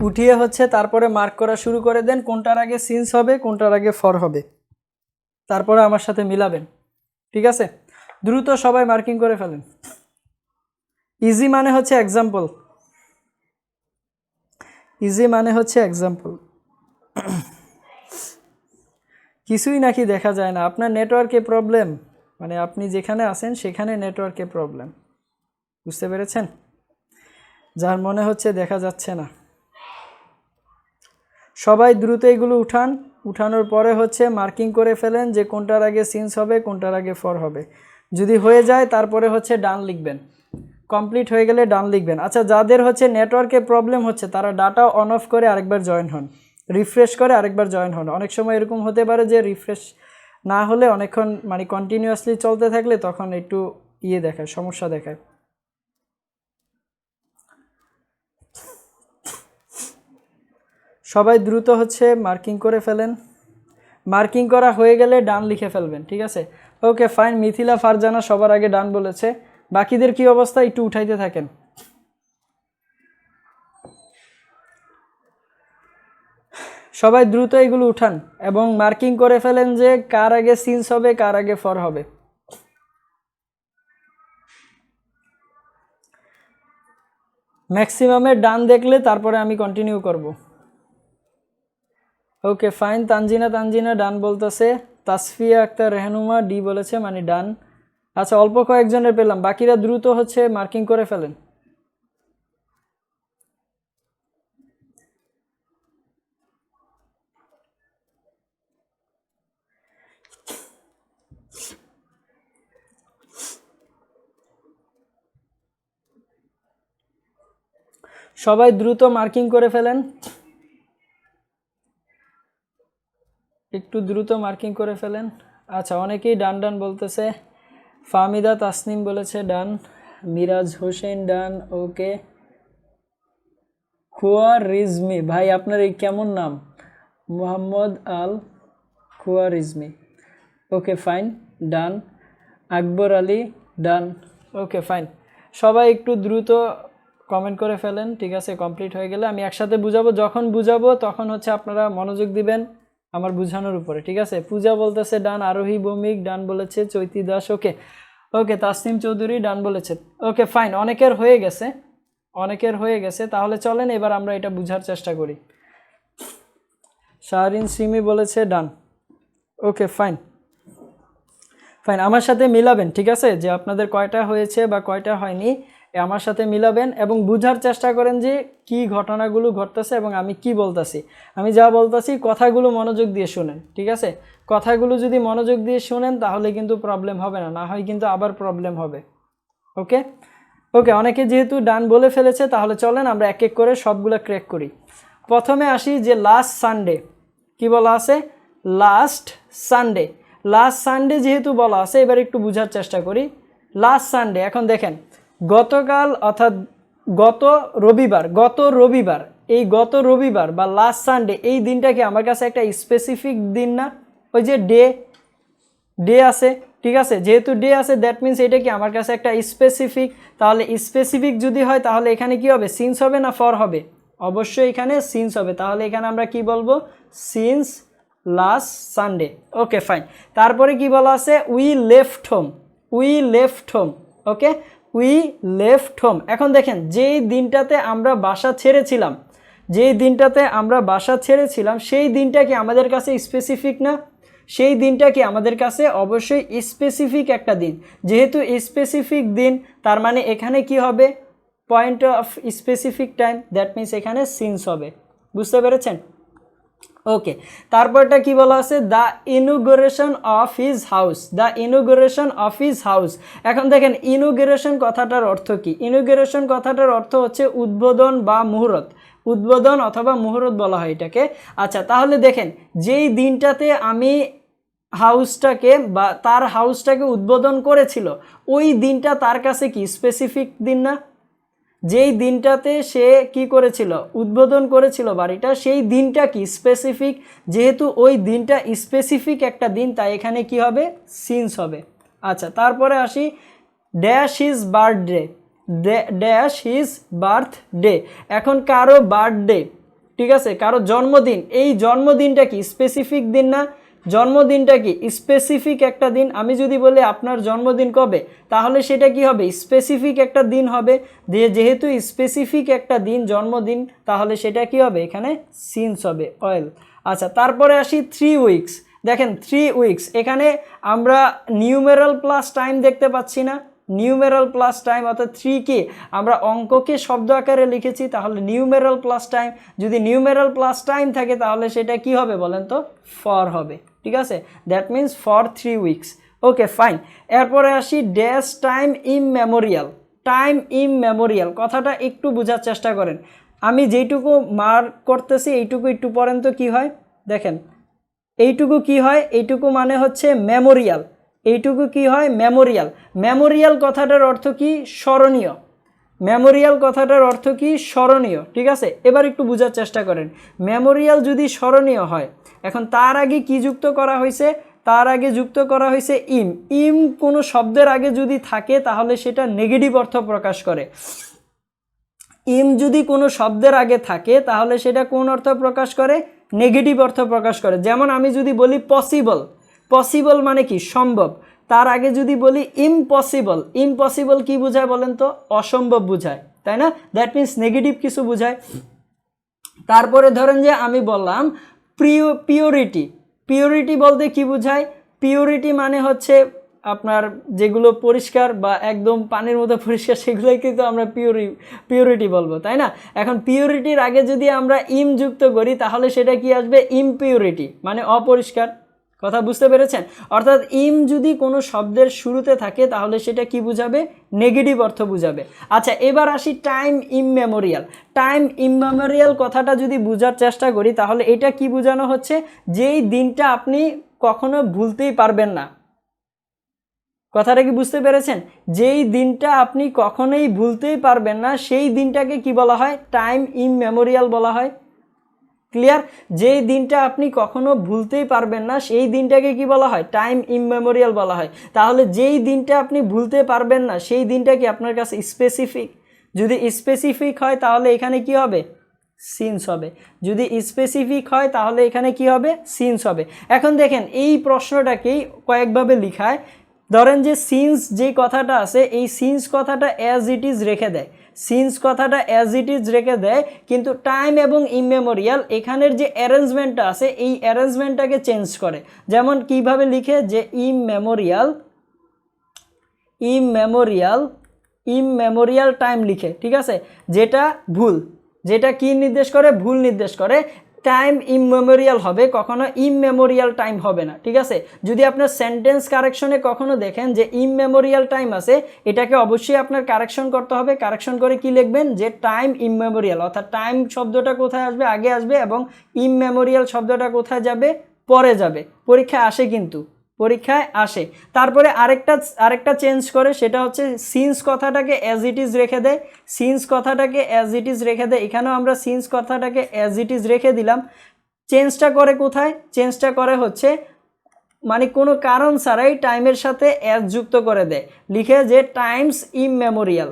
উঠিয়ে হচ্ছে তারপরে মার্ক করা শুরু করে দেন। কোনটার আগে সিন্স হবে, কোনটার আগে ফর হবে, তারপরে আমার সাথে মিলাবেন। ঠিক আছে, দ্রুত সবাই মার্কিং করে ফেলেন। ইজি মানে হচ্ছে এক্সাম্পল, ইজি মানে হচ্ছে এক্সাম্পল। কিছুই নাকি দেখা যায় না? আপনার নেটওয়ার্কে প্রবলেম, মানে আপনি যেখানে আছেন সেখানে নেটওয়ার্কে প্রবলেম। বুঝতে পেরেছেন? যার মনে হচ্ছে দেখা যাচ্ছে না। সবাই দ্রুত এগুলো উঠান, উঠানোর পরে হচ্ছে মার্কিং করে ফেলেন যে কোনটার আগে সিন্স হবে, কোনটার আগে ফর হবে। যদি হয়ে যায় তারপরে হচ্ছে ডান লিখবেন। কমপ্লিট হয়ে গেলে ডান লিখবেন। আচ্ছা, যাদের হচ্ছে নেটওয়ার্কে প্রবলেম হচ্ছে তারা ডাটা অন অফ করে আরেকবার জয়েন হন, রিফ্রেশ করে আরেকবার জয়েন হন। অনেক সময় এরকম হতে পারে যে রিফ্রেশ না হলে অনেকক্ষণ মানে কন্টিনিউয়াসলি চলতে থাকলে তখন একটু দেখায়, সমস্যা দেখায়। সবাই দ্রুত হচ্ছে মার্কিং করে ফেলেন। মার্কিং করা হয়ে গেলে ডান লিখে ফেলবেন। ঠিক আছে, ওকে ফাইন। মিথিলা ফারজানা সবার আগে ডান বলেছে। বাকিদের কি অবস্থা একটু উঠাইতে থাকেন। সবাই দ্রুত এগুলো উঠান এবং মার্কিং করে ফেলেন যে কার আগে সিন্স হবে, কার আগে ফর হবে। ম্যাক্সিমামের ডান দেখলে তারপরে আমি কন্টিনিউ করব। ওকে ফাইন, তানজিনা ডান বলতেছে। তাসফিয়া আক্তার রেহনুমা ডি বলেছে, মানে ডান। আচ্ছা, অল্প কয়েকজনের পেলাম, বাকিরা দ্রুত হচ্ছে মার্কিং করে ফেলেন। সবাই দ্রুত মার্কিং করে ফেলেন, একটু দ্রুত মার্কিং করে ফেলেন। আচ্ছা, অনেকেই ডান ডান বলতেছে। ফাহমিদা তাসনিম বলেছে ডান, মিরাজ হোসেন ডান। ওকে, খুয়ারিজমি ভাই, আপনার এই কেমন নাম? মোহাম্মদ আল খুয়ারিজমি। ওকে ফাইন, ডান। আকবর আলী ডান। ওকে ফাইন, সবাই একটু দ্রুত কমেন্ট করে ফেলেন। ঠিক আছে, কমপ্লিট হয়ে গেলে আমি একসাথে বুঝাবো। যখন বুঝাবো তখন হচ্ছে আপনারা মনোযোগ দিবেন আমার বুঝানোর উপরে। ঠিক আছে, পূজা বলতেছে ডান, আরোহী ভৌমিক ডান বলেছে, চৈতি দাস ওকে ওকে, তাসনিম চৌধুরী ডান বলেছে। ওকে ফাইন, অনেকের হয়ে গেছে, তাহলে চলেন এবার আমরা এটা বুঝার চেষ্টা করি। শাহরিন সিমি বলেছে ডান। ওকে ফাইন, আমার সাথে মিলাবেন। ঠিক আছে, যে আপনাদের কয়টা হয়েছে বা কয়টা হয়নি আমার সাথে মিলাবেন এবং বুঝার চেষ্টা করেন যে কি ঘটনাগুলো ঘটতেছে এবং আমি কি বলতেছি। আমি যা বলতেছি কথাগুলো মনোযোগ দিয়ে শুনেন। ঠিক আছে, কথাগুলো যদি মনোযোগ দিয়ে শুনেন তাহলে কিন্তু প্রবলেম হবে না, না হয় কিন্তু আবার প্রবলেম হবে। ওকে ওকে, অনেকে যেহেতু ডান বলে ফেলেছে তাহলে চলেন আমরা এক এক করে সবগুলো ক্র্যাক করি। প্রথমে আসি যে লাস্ট সানডে কি বলা আছে, লাস্ট সানডে যেহেতু বলা আছে এবার একটু বোঝার চেষ্টা করি। লাস্ট সানডে, এখন দেখেন গতকাল অর্থাৎ গত রবিবার, এই গত রবিবার বা লাস্ট সানডে এই দিনটা কি আমার কাছে একটা স্পেসিফিক দিন না? ওই যে ডে আছে, ঠিক আছে, যেহেতু ডে আছে দ্যাট মিনস এটা কি আমার কাছে একটা স্পেসিফিক। তাহলে স্পেসিফিক যদি হয় তাহলে এখানে কি হবে, সিন্স হবে না ফর হবে? অবশ্যই এখানে সিন্স হবে। তাহলে এখানে আমরা কি বলবো, since last Sunday. Okay fine, তারপরে কি বলা আছে, we left home. Okay, we left home. এখন দেখেন যেই দিনটাতে আমরা বাসা ছেড়েছিলাম সেই দিনটা কি আমাদের কাছে স্পেসিফিক না? সেই দিনটা কি আমাদের কাছে অবশ্যই স্পেসিফিক একটা দিন। যেহেতু স্পেসিফিক দিন তার মানে এখানে কি হবে, point of specific time, that means এখানে সিন্স হবে। বুঝতে পেরেছেন? ওকে, তারপরটা কি বলা আছে, the inauguration of his house. এখন দেখেন ইনোগ্রেশন কথাটার অর্থ কি? ইনোগ্রেশন কথাটার অর্থ হচ্ছে উদ্বোধন বা মুহূর্ত, উদ্বোধন অথবা মুহূর্ত বলা হয় এটাকে। আচ্ছা, তাহলে দেখেন যেই দিনটাতে আমি তার হাউসটাকে উদ্বোধন করেছিল ওই দিনটা তার কাছে কি স্পেসিফিক দিন না? যেই দিনটাতে সে কি করেছিল, উদ্বোধন করেছিল বাড়িটা, সেই দিনটা কি স্পেসিফিক। যেহেতু ওই দিনটা স্পেসিফিক একটা দিন তাই এখানে কি হবে, সিন্স হবে। আচ্ছা, তারপরে আসি ড্যাশ হিজ বার্থডে। এখন কারো বার্থডে, ঠিক আছে, কারো জন্মদিন, এই জন্মদিনটা কি স্পেসিফিক দিন না? জন্মদিনটা কি স্পেসিফিক একটা দিন। আমি যদি বলি আপনার জন্মদিন কবে, তাহলে সেটা কি হবে, স্পেসিফিক একটা দিন হবে। যেহেতু স্পেসিফিক একটা দিন জন্মদিন তাহলে সেটা কি হবে, এখানে সিন্স হবে, অয়েল। আচ্ছা, তারপরে আসি 3 উইকস। দেখেন 3 উইকস, এখানে আমরা নিউমেরাল প্লাস টাইম দেখতে পাচ্ছি না? নিউমেরাল প্লাস টাইম অর্থাৎ 3 কি আমরা অঙ্ককে শব্দ আকারে লিখেছি, তাহলে নিউমেরাল প্লাস টাইম, যদি নিউমেরাল প্লাস টাইম থাকে তাহলে সেটা কি হবে বলেন তো, ফর হবে। ঠিক আছে, that means for 3 weeks. Okay fine, এরপরে আসি ড্যাশ টাইম ইমমেমোরিয়াল। কথাটা একটু বোঝার চেষ্টা করেন। আমি যেইটুকু মার্ক করতেছি এইটুকু একটু পরেন তো কি হয় দেখেন, এইটুকু কি হয়, এইটুকু মানে হচ্ছে মেমোরিয়াল। এইটুকু কি হয়, মেমোরিয়াল কথাটার অর্থ কি, স্মরণীয়। মেমোরিয়াল কথাটার অর্থ কি, স্মরণীয়। ঠিক আছে, এবার একটু বোঝার চেষ্টা করেন। মেমোরিয়াল যদি স্মরণীয় হয়, এখন তার আগে কি যুক্ত করা হয়েছে, তার আগে যুক্ত করা হয়েছে ইম কোনো শব্দের আগে যদি থাকে তাহলে সেটা নেগেটিভ অর্থ প্রকাশ করে। ইম যদি কোনো শব্দের আগে থাকে তাহলে সেটা কোন অর্থ প্রকাশ করে, নেগেটিভ অর্থ প্রকাশ করে। যেমন আমি যদি বলি পসিবল, পসিবল মানে কি সম্ভব, তার আগে যদি বলি ইম্পসিবল, ইম্পসিবল কি বোঝায় বলেন তো, অসম্ভব বোঝায়, তাই না? দ্যাট মিন্স নেগেটিভ কিছু বোঝায়। তারপরে ধরেন যে আমি বললাম পিওরিটি, পিওরিটি বলতে কি বোঝায়, পিওরিটি মানে হচ্ছে আপনার যেগুলো পরিষ্কার বা একদম পানির মতো পরিষ্কার সেগুলোই কিন্তু আমরা পিওরিটি বলবো, তাই না? এখন পিওরিটির আগে যদি আমরা ইম যুক্ত করি তাহলে সেটা কি আসবে, ইমপিউরিটি মানে অপরিষ্কার। কথা বুঝতে পেরেছেন? অর্থাৎ ইম যদি কোনো শব্দের শুরুতে থাকে তাহলে সেটা কি বুঝাবে, নেগেটিভ অর্থ বুঝাবে। আচ্ছা এবার আসি টাইম ইমমেমোরিয়াল। টাইম ইমমেমোরিয়াল কথাটা যদি বোঝার চেষ্টা করি তাহলে এটা কি বোঝানো হচ্ছে, যেই দিনটা আপনি কখনো ভুলতেই পারবেন না। কথাটা কি বুঝতে পেরেছেন? যেই দিনটা আপনি কখনোই ভুলতেই পারবেন না সেই দিনটাকে কি বলা হয়, টাইম ইমমেমোরিয়াল বলা হয়। ক্লিয়ার? যেই দিনটা আপনি কখনো ভুলতেই পারবেন না সেই দিনটাকে কি বলা হয়, টাইম ইমমেমোরিয়াল বলা হয়। তাহলে যেই দিনটা আপনি ভুলতে পারবেন না সেই দিনটা কি আপনার কাছে স্পেসিফিক? যদি স্পেসিফিক হয় তাহলে এখানে কি হবে, সিন্স হবে। যদি স্পেসিফিক হয় তাহলে এখানে কি হবে, সিন্স হবে। এখন দেখেন এই প্রশ্নটাকেই কয়েকভাবে লিখায়। ধরেন যে সিন্স যে কথাটা আছে এই সিন্স কথাটা অ্যাজ ইট ইজ রেখে দেয়, সিন্স কথাটা অ্যাজ ইট ইজ রেখে দেয়, কিন্তু টাইম এবং ইমমেমোরিয়াল এখানের যে অ্যারেঞ্জমেন্টটা আছে এই অ্যারেঞ্জমেন্টটাকে চেঞ্জ করে। যেমন কিভাবে লিখে, যে ইমমেমোরিয়াল ইমমেমোরিয়াল ইমমেমোরিয়াল টাইম লিখে, ঠিক আছে? যেটা ভুল, যেটা কি নির্দেশ করে, ভুল নির্দেশ করে। টাইম ইমমেমোরিয়াল হবে, কখনো ইমমেমোরিয়াল টাইম হবে না, ঠিক আছে? যদি আপনার সেন্টেন্স কারেকশনে কখনো দেখেন যে ইমমেমোরিয়াল টাইম আছে, এটাকে অবশ্যই আপনার কারেকশন করতে হবে। কারেকশন করে কি লিখবেন, যে টাইম ইমমেমোরিয়াল, অর্থাৎ টাইম শব্দটা কোথায় আসবে, আগে আসবে, এবং ইমমেমোরিয়াল শব্দটা কোথায় যাবে, পরে যাবে। পরীক্ষায় আসে, কিন্তু পরীক্ষায় আসে। তারপরে আরেকটা চেঞ্জ করে, সেটা হচ্ছে সিন্স কথাটাকে অ্যাজ ইট ইজ রেখে দেয়, সিন্স কথাটাকে অ্যাজ ইট ইজ রেখে দেয়। এখানেও আমরা সিন্স কথাটাকে অ্যাজ ইট ইজ রেখে দিলাম। চেঞ্জটা করে কোথায়, চেঞ্জটা করে হচ্ছে মানে কোনো কারণ ছাড়াই টাইমের সাথে অ্যাজ যুক্ত করে দেয়, লিখে যে টাইমস ইমমেমোরিয়াল,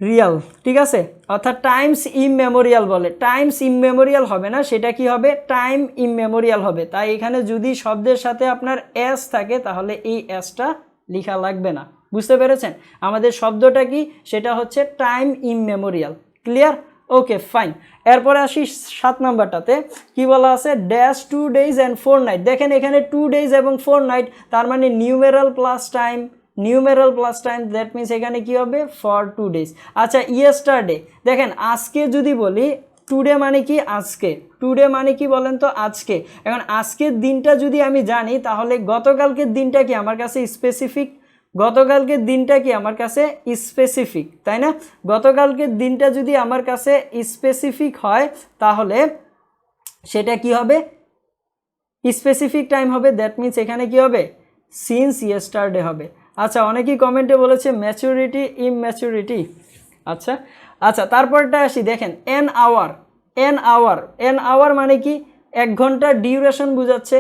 রিয়াল, ঠিক আছে? অর্থাৎ টাইমস ইমমেমোরিয়াল বলে, টাইমস ইমমেমোরিয়াল হবে না, সেটা কি হবে, টাইম ইমমেমোরিয়াল হবে। তাই এখানে যদি শব্দের সাথে আপনার এস থাকে তাহলে এই এসটা লেখা লাগবে না। বুঝতে পেরেছেন? আমাদের শব্দটা কি, সেটা হচ্ছে টাইম ইমমেমোরিয়াল। ক্লিয়ার? Okay fine. এরপরে আসি 7 নাম্বারটাতে, কি বলা আছে, ড্যাশ 2 days and 4 nights। দেখেন এখানে 2 days এবং 4 nights, তার মানে numeral plus time, numeral plus time, that means এখানে কি হবে, ফর 2 days। আচ্ছা ইয়েস্টারডে, দেখেন আজকে যদি বলি, টুডে মানে কি, আজকে, টুডে মানে কি বলেন তো, আজকে। এখন আজকের দিনটা যদি আমি জানি তাহলে গতকালকের দিনটা কি আমার কাছে স্পেসিফিক, গতকালকের দিনটা কি আমার কাছে স্পেসিফিক, তাই না? গতকালকের দিনটা যদি আমার কাছে স্পেসিফিক হয় তাহলে সেটা কি হবে, স্পেসিফিক টাইম হবে। দ্যাট মিনস এখানে কি হবে, সিন্স ইয়েস্টারডে হবে। আচ্ছা অনেকেই কমেন্টে বলেছে ম্যাচুরিটি ইমম্যাচুরিটি। আচ্ছা আচ্ছা তারপরটা আসি, দেখেন an hour, an hour, an hour মানে কি, 1 ঘন্টার ডিউরেশন বোঝাচ্ছে।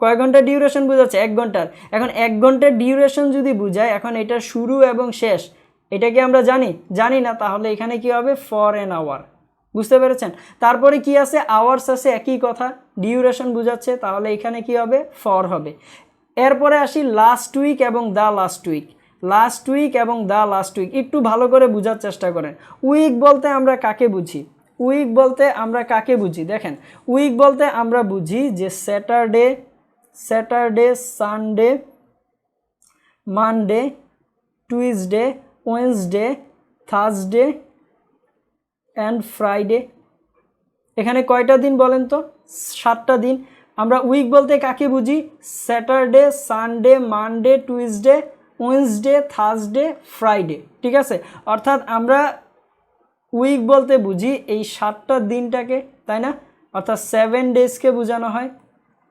কয় ঘন্টার ডিউরেশন বোঝাচ্ছে, 1 ঘন্টার। এখন 1 ঘন্টার ডিউরেশন যদি বোঝায়, এখন এটা শুরু এবং শেষ, এটা কি আমরা জানি না, তাহলে এখানে কি হবে, ফর এন আওয়ার। বুঝতে পেরেছেন? তারপরে কি আছে, আওয়ার্স আছে, একই কথা, ডিউরেশন বোঝাচ্ছে, তাহলে এখানে কি হবে, ফর হবে। এরপরে আসি লাস্ট উইক এবং the last week, last week এবং দ্য লাস্ট উইক একটু ভালো করে বোঝার চেষ্টা করেন। উইক বলতে আমরা কাকে বুঝি, উইক বলতে আমরা কাকে বুঝি, দেখেন উইক বলতে আমরা বুঝি যে Saturday, Sunday, Monday, Tuesday, Wednesday, Thursday and Friday. এখানে কয়টা দিন বলেন তো, 7টা দিন। আমরা উইক বলতে কাকে বুঝি, Saturday, Sunday, Monday, Tuesday, Wednesday, Thursday, Friday, ঠিক আছে? অর্থাৎ আমরা উইক বলতে বুঝি এই 7টা দিনটাকে, তাই না? অর্থাৎ 7 ডেজকে বোঝানো হয়।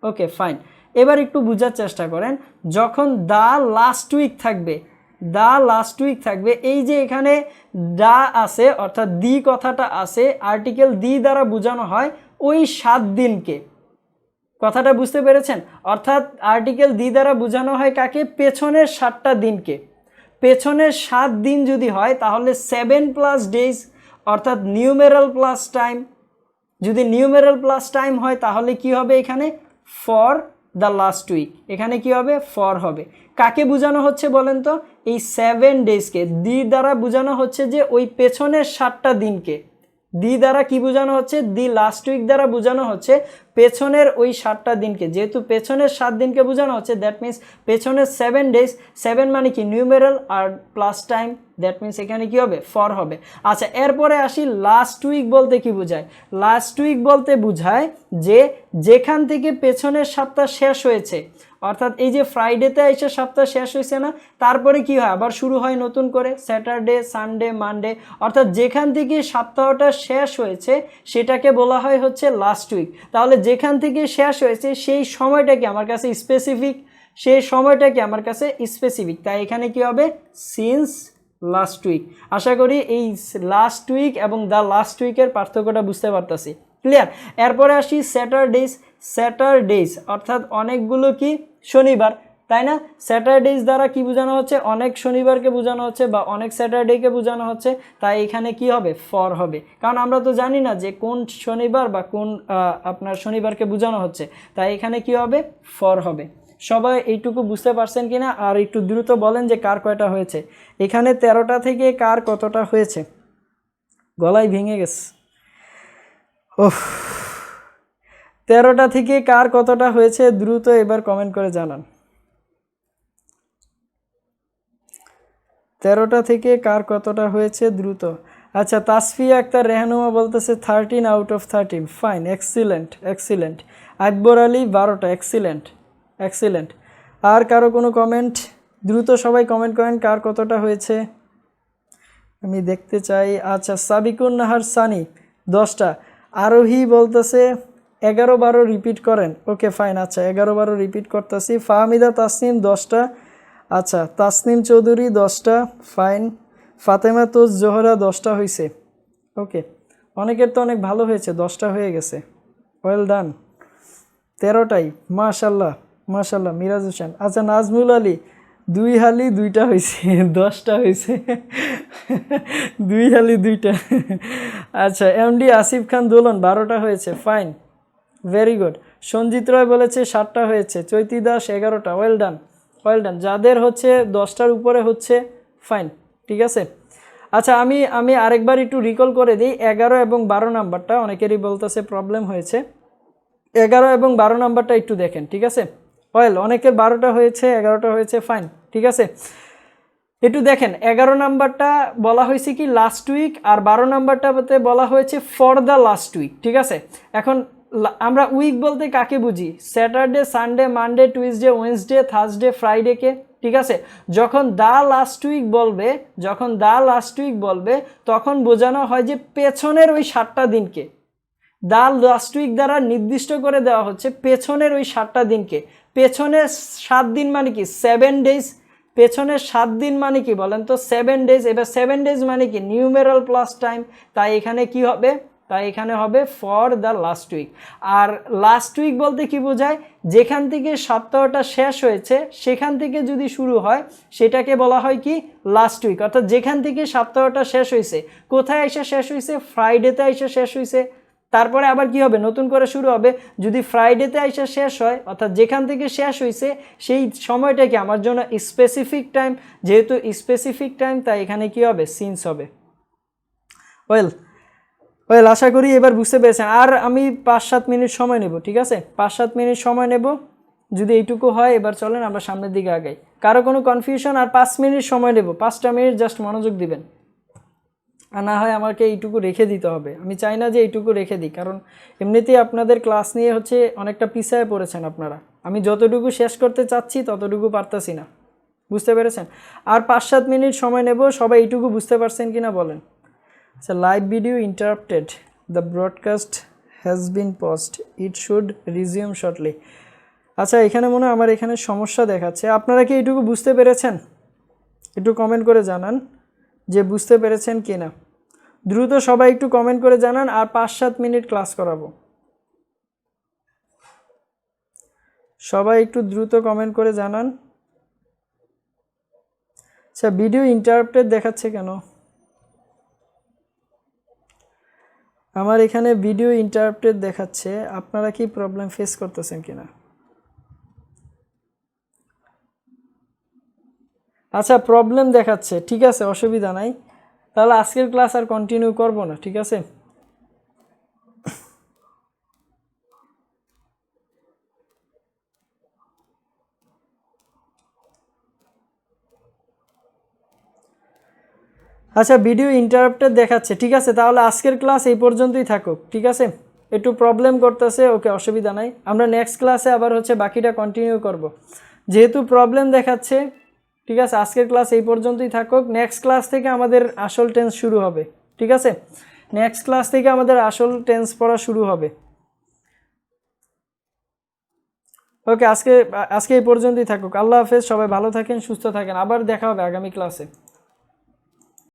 Okay fine. এবার একটু বোঝার চেষ্টা করেন, যখন দ্য লাস্ট উইক থাকবে, দ্য লাস্ট উইক থাকবে, এই যে এখানে দ্য আছে অর্থাৎ দি কথাটা আছে, আর্টিকেল দি দ্বারা বোঝানো হয় ওই 7 দিনকে। কথাটা বুঝতে পেরেছেন? অর্থাৎ আর্টিকেল দি দ্বারা বোঝানো হয় কাকে, পেছনের 7টা দিনকে। পেছনের 7 দিন যদি হয় তাহলে 7 প্লাস ডেজ, অর্থাৎ নিউমেরাল প্লাস টাইম, যদি নিউমেরাল প্লাস টাইম হয় তাহলে কি হবে এখানে ফর দ্য লাস্ট উইক, এখানে কি হবে ফর হবে। কাকে বোঝানো হচ্ছে বলেন তো, এই 7 ডেজকে দি দ্বারা বোঝানো হচ্ছে যে ওই পেছনের 7টা দিনকে। দি দ্বারা কি বোঝানো হচ্ছে, দি লাস্ট উইক দ্বারা বোঝানো হচ্ছে পেছনের ওই 7টা দিনকে। যেহেতু পেছনের 7 দিনকে বোঝানো হচ্ছে, দ্যাট মিন্স পেছনের 7 ডেজ, 7 মানে কি নিউমেরাল আর প্লাস টাইম, দ্যাট মিন্স এখানে কি হবে ফর হবে। আচ্ছা এরপরে আসি লাস্ট উইক বলতে কি বোঝায়। লাস্ট উইক বলতে বোঝায় যে যেখান থেকে পেছনের সপ্তাহ শেষ হয়েছে, অর্থাৎ এই যে ফ্রাইডেতে এসে সপ্তাহ শেষ হয়েছে না, তারপরে কি হয় আবার শুরু হয় নতুন করে স্যাটারডে সানডে মানডে, অর্থাৎ যেখান থেকে সপ্তাহটা শেষ হয়েছে সেটাকে বলা হয় হচ্ছে লাস্ট উইক। তাহলে যেখান থেকে শেষ হয়েছে সেই সময়টা কি আমার কাছে স্পেসিফিক, সেই সময়টা কি আমার কাছে স্পেসিফিক, তাই এখানে কি হবে সিন্স লাস্ট উইক। আশা করি এই লাস্ট উইক এবং দ্য লাস্ট উইকের পার্থক্যটা বুঝতে পারতেছি, ক্লিয়ার। এরপরে আসি স্যাটারডেজ। স্যাটারডেজ অর্থাৎ অনেকগুলো কি শনিবার, তাই না। স্যাটারডেজ দ্বারা কি বোঝানো হচ্ছে, অনেক শনিবারকে বোঝানো হচ্ছে বা অনেক স্যাটারডেকে বোঝানো হচ্ছে, তাই এখানে কি হবে ফর হবে। কারণ আমরা তো জানি না যে কোন শনিবার বা কোন আপনার শনিবারকে বোঝানো হচ্ছে, তাই এখানে কি হবে ফর হবে। সবাই এইটুকু বুঝতে পারছেন কিনা, আর একটু দ্রুত বলেন যে কার কয়টা হয়েছে। এখানে 13টা থেকে কার কতটা হয়েছে, গলায় ভেঙে গেছে। ওহ, 13টা থেকে কার কতটা হয়েছে দ্রুত এবার কমেন্ট করে জানান। 13টা থেকে কার কতটা হয়েছে দ্রুত। আচ্ছা তাসফিয়া আক্তার রেহানুমা বলতেছে 13 out of 13, fine, excellent excellent. Akbar Ali 12টা, এক্সিলেন্ট এক্সিলেন্ট। আর কারো কোনো কমেন্ট, দ্রুত সবাই কমেন্ট করেন কার কতটা হয়েছে আমি দেখতে চাই। আচ্ছা সাবিকুন নাহার সানি 10টা। আরোহী বলতেছে 11-12 রিপিট করেন, ওকে ফাইন। আচ্ছা 11-12 রিপিট করতেছি। ফাহমিদা তাসনিম 10টা, আচ্ছা তাসনিম চৌধুরী 10টা, ফাইন। ফাতেমা তোজ জোহরা 10টা হয়েছে, ওকে। অনেকের তো অনেক ভালো হয়েছে, 10টা হয়ে গেছে, ওয়েল ডান। 13টাই, মাশাল্লাহ মাশাল্লাহ। মিরাজ হোসেন, আচ্ছা নাজমুল আলী 2 হালি 2টা হয়েছে, 10টা হয়েছে, 2 হালি 2টা। আচ্ছা এমডি আসিফ খান দোলন 12টা হয়েছে, fine, very good. Sanjit Roy বলেছে 7টা হয়েছে, চৈতি দাস 11টা, ওয়েল ডান ওয়েল ডান। যাদের হচ্ছে 10টার উপরে হচ্ছে ফাইন, ঠিক আছে। আচ্ছা আমি আরেকবার একটু রিকল করে দিই 11 এবং 12 নাম্বারটা, অনেকেরই বলতেছে প্রবলেম হয়েছে। 11 এবং 12 নাম্বারটা একটু দেখেন, ঠিক আছে। ওয়েল অনেকের 12টা হয়েছে 11টা হয়েছে, ফাইন, ঠিক আছে। একটু দেখেন 11 নাম্বারটা বলা হয়েছে কি লাস্ট উইক, আর 12 নাম্বারটাতে বলা হয়েছে ফর দ্য লাস্ট উইক, ঠিক আছে। এখন আমরা উইক বলতে কাকে বুঝি, Saturday Sunday Monday Tuesday Wednesday Thursday ফ্রাইডেকে, ঠিক আছে। যখন দ্য লাস্ট উইক বলবে, যখন দ্য লাস্ট উইক বলবে তখন বোঝানো হয় যে পেছনের ওই 7টা দিনকে। দ্য লাস্ট উইক দ্বারা নির্দিষ্ট করে দেওয়া হচ্ছে পেছনের ওই 7টা দিনকে। পেছনের 7 দিন মানে কি 7 ডেজ, পেছনের 7 দিন মানে কি বলেন তো 7 ডেজ। এবার 7 ডেজ মানে কি নিউমেরাল প্লাস টাইম, তাই এখানে কি হবে, তাই এখানে হবে ফর দ্য লাস্ট উইক। আর লাস্ট উইক বলতে কি বোঝায়, যেখান থেকে সপ্তাহটা শেষ হয়েছে সেখান থেকে যদি শুরু হয় সেটাকে বলা হয় কি লাস্ট উইক। অর্থাৎ যেখান থেকে সপ্তাহটা শেষ হয়েছে, কোথায় এসে শেষ হয়েছে, ফ্রাইডেতে এসে শেষ হয়েছে, তারপরে আবার কি হবে নতুন করে শুরু হবে। যদি ফ্রাইডেতে এসে শেষ হয়, অর্থাৎ যেখান থেকে শেষ হয়েছে সেই সময়টাকে আমার জন্য স্পেসিফিক টাইম, যেহেতু স্পেসিফিক টাইম তাই এখানে কি হবে সিন্স হবে। ওয়েল ওয়েল আশা করি এবার বুঝতে পেরেছেন। আর আমি 5-7 মিনিট সময় নেব, ঠিক আছে, 5-7 মিনিট সময় নেব। যদি এইটুকু হয় এবার চলেন আমরা সামনের দিকে আগাই। কারো কোনো কনফিউশন, আর 5 মিনিট সময় নেব, 5টা মিনিট জাস্ট মনোযোগ দিবেন। আর না হয় আমাকে এইটুকু রেখে দিতে হবে, আমি চাই না যে এইটুকু রেখে দিই, কারণ এমনিতেই আপনাদের ক্লাস নিয়ে হচ্ছে অনেকটা পিছায় পড়েছেন আপনারা। আমি যতটুকু শেষ করতে চাচ্ছি ততটুকু পারতাছি না, বুঝতে পেরেছেন। আর 5-7 মিনিট সময় নেব, সবাই এইটুকু বুঝতে পারছেন কিনা বলেন। আচ্ছা live video interrupted, the broadcast has been paused, it should resume shortly. আচ্ছা এখানে মনে হয় আমার এখানে সমস্যা দেখাচ্ছে, আপনারা কি এইটুকু বুঝতে পেরেছেন? একটু কমেন্ট করে জানান যে বুঝতে পেরেছেন কি না। দ্রুত সবাই একটু কমেন্ট করে জানান, আর 5-7 মিনিট ক্লাস করাবো। সবাই একটু দ্রুত কমেন্ট করে জানান। আচ্ছা ভিডিও ইন্টারাপ্টেড দেখাচ্ছে কেন? আমার এখানে ভিডিও ইন্টারাপ্টেড দেখাচ্ছে, আপনারা কি প্রবলেম ফেস করতেছেন কিনা? আচ্ছা, প্রবলেম দেখাচ্ছে, ঠিক আছে, অসুবিধা নাই। তাহলে আজকের ক্লাস আর কন্টিনিউ করব না, ঠিক আছে? আচ্ছা, ভিডিও ইন্টারাপ্টেড দেখাচ্ছে, ঠিক আছে, তাহলে আজকের ক্লাস এই পর্যন্তই থাকুক, ঠিক আছে? একটু প্রবলেম করতেছে, ওকে, অসুবিধা নাই। আমরা নেক্সট ক্লাসে আবার হচ্ছে বাকিটা কন্টিনিউ করব। যেহেতু প্রবলেম দেখাচ্ছে, ঠিক আছে, আজকের ক্লাস এই পর্যন্তই থাকুক। নেক্সট ক্লাস থেকে আমাদের আসল টেন্স শুরু হবে, ঠিক আছে? নেক্সট ক্লাস থেকে আমাদের আসল টেন্স পড়া শুরু হবে। ওকে, আজকে এই পর্যন্তই থাকুক। আল্লাহ হাফেজ, সবাই ভালো থাকেন, সুস্থ থাকেন। আবার দেখা হবে আগামী ক্লাসে।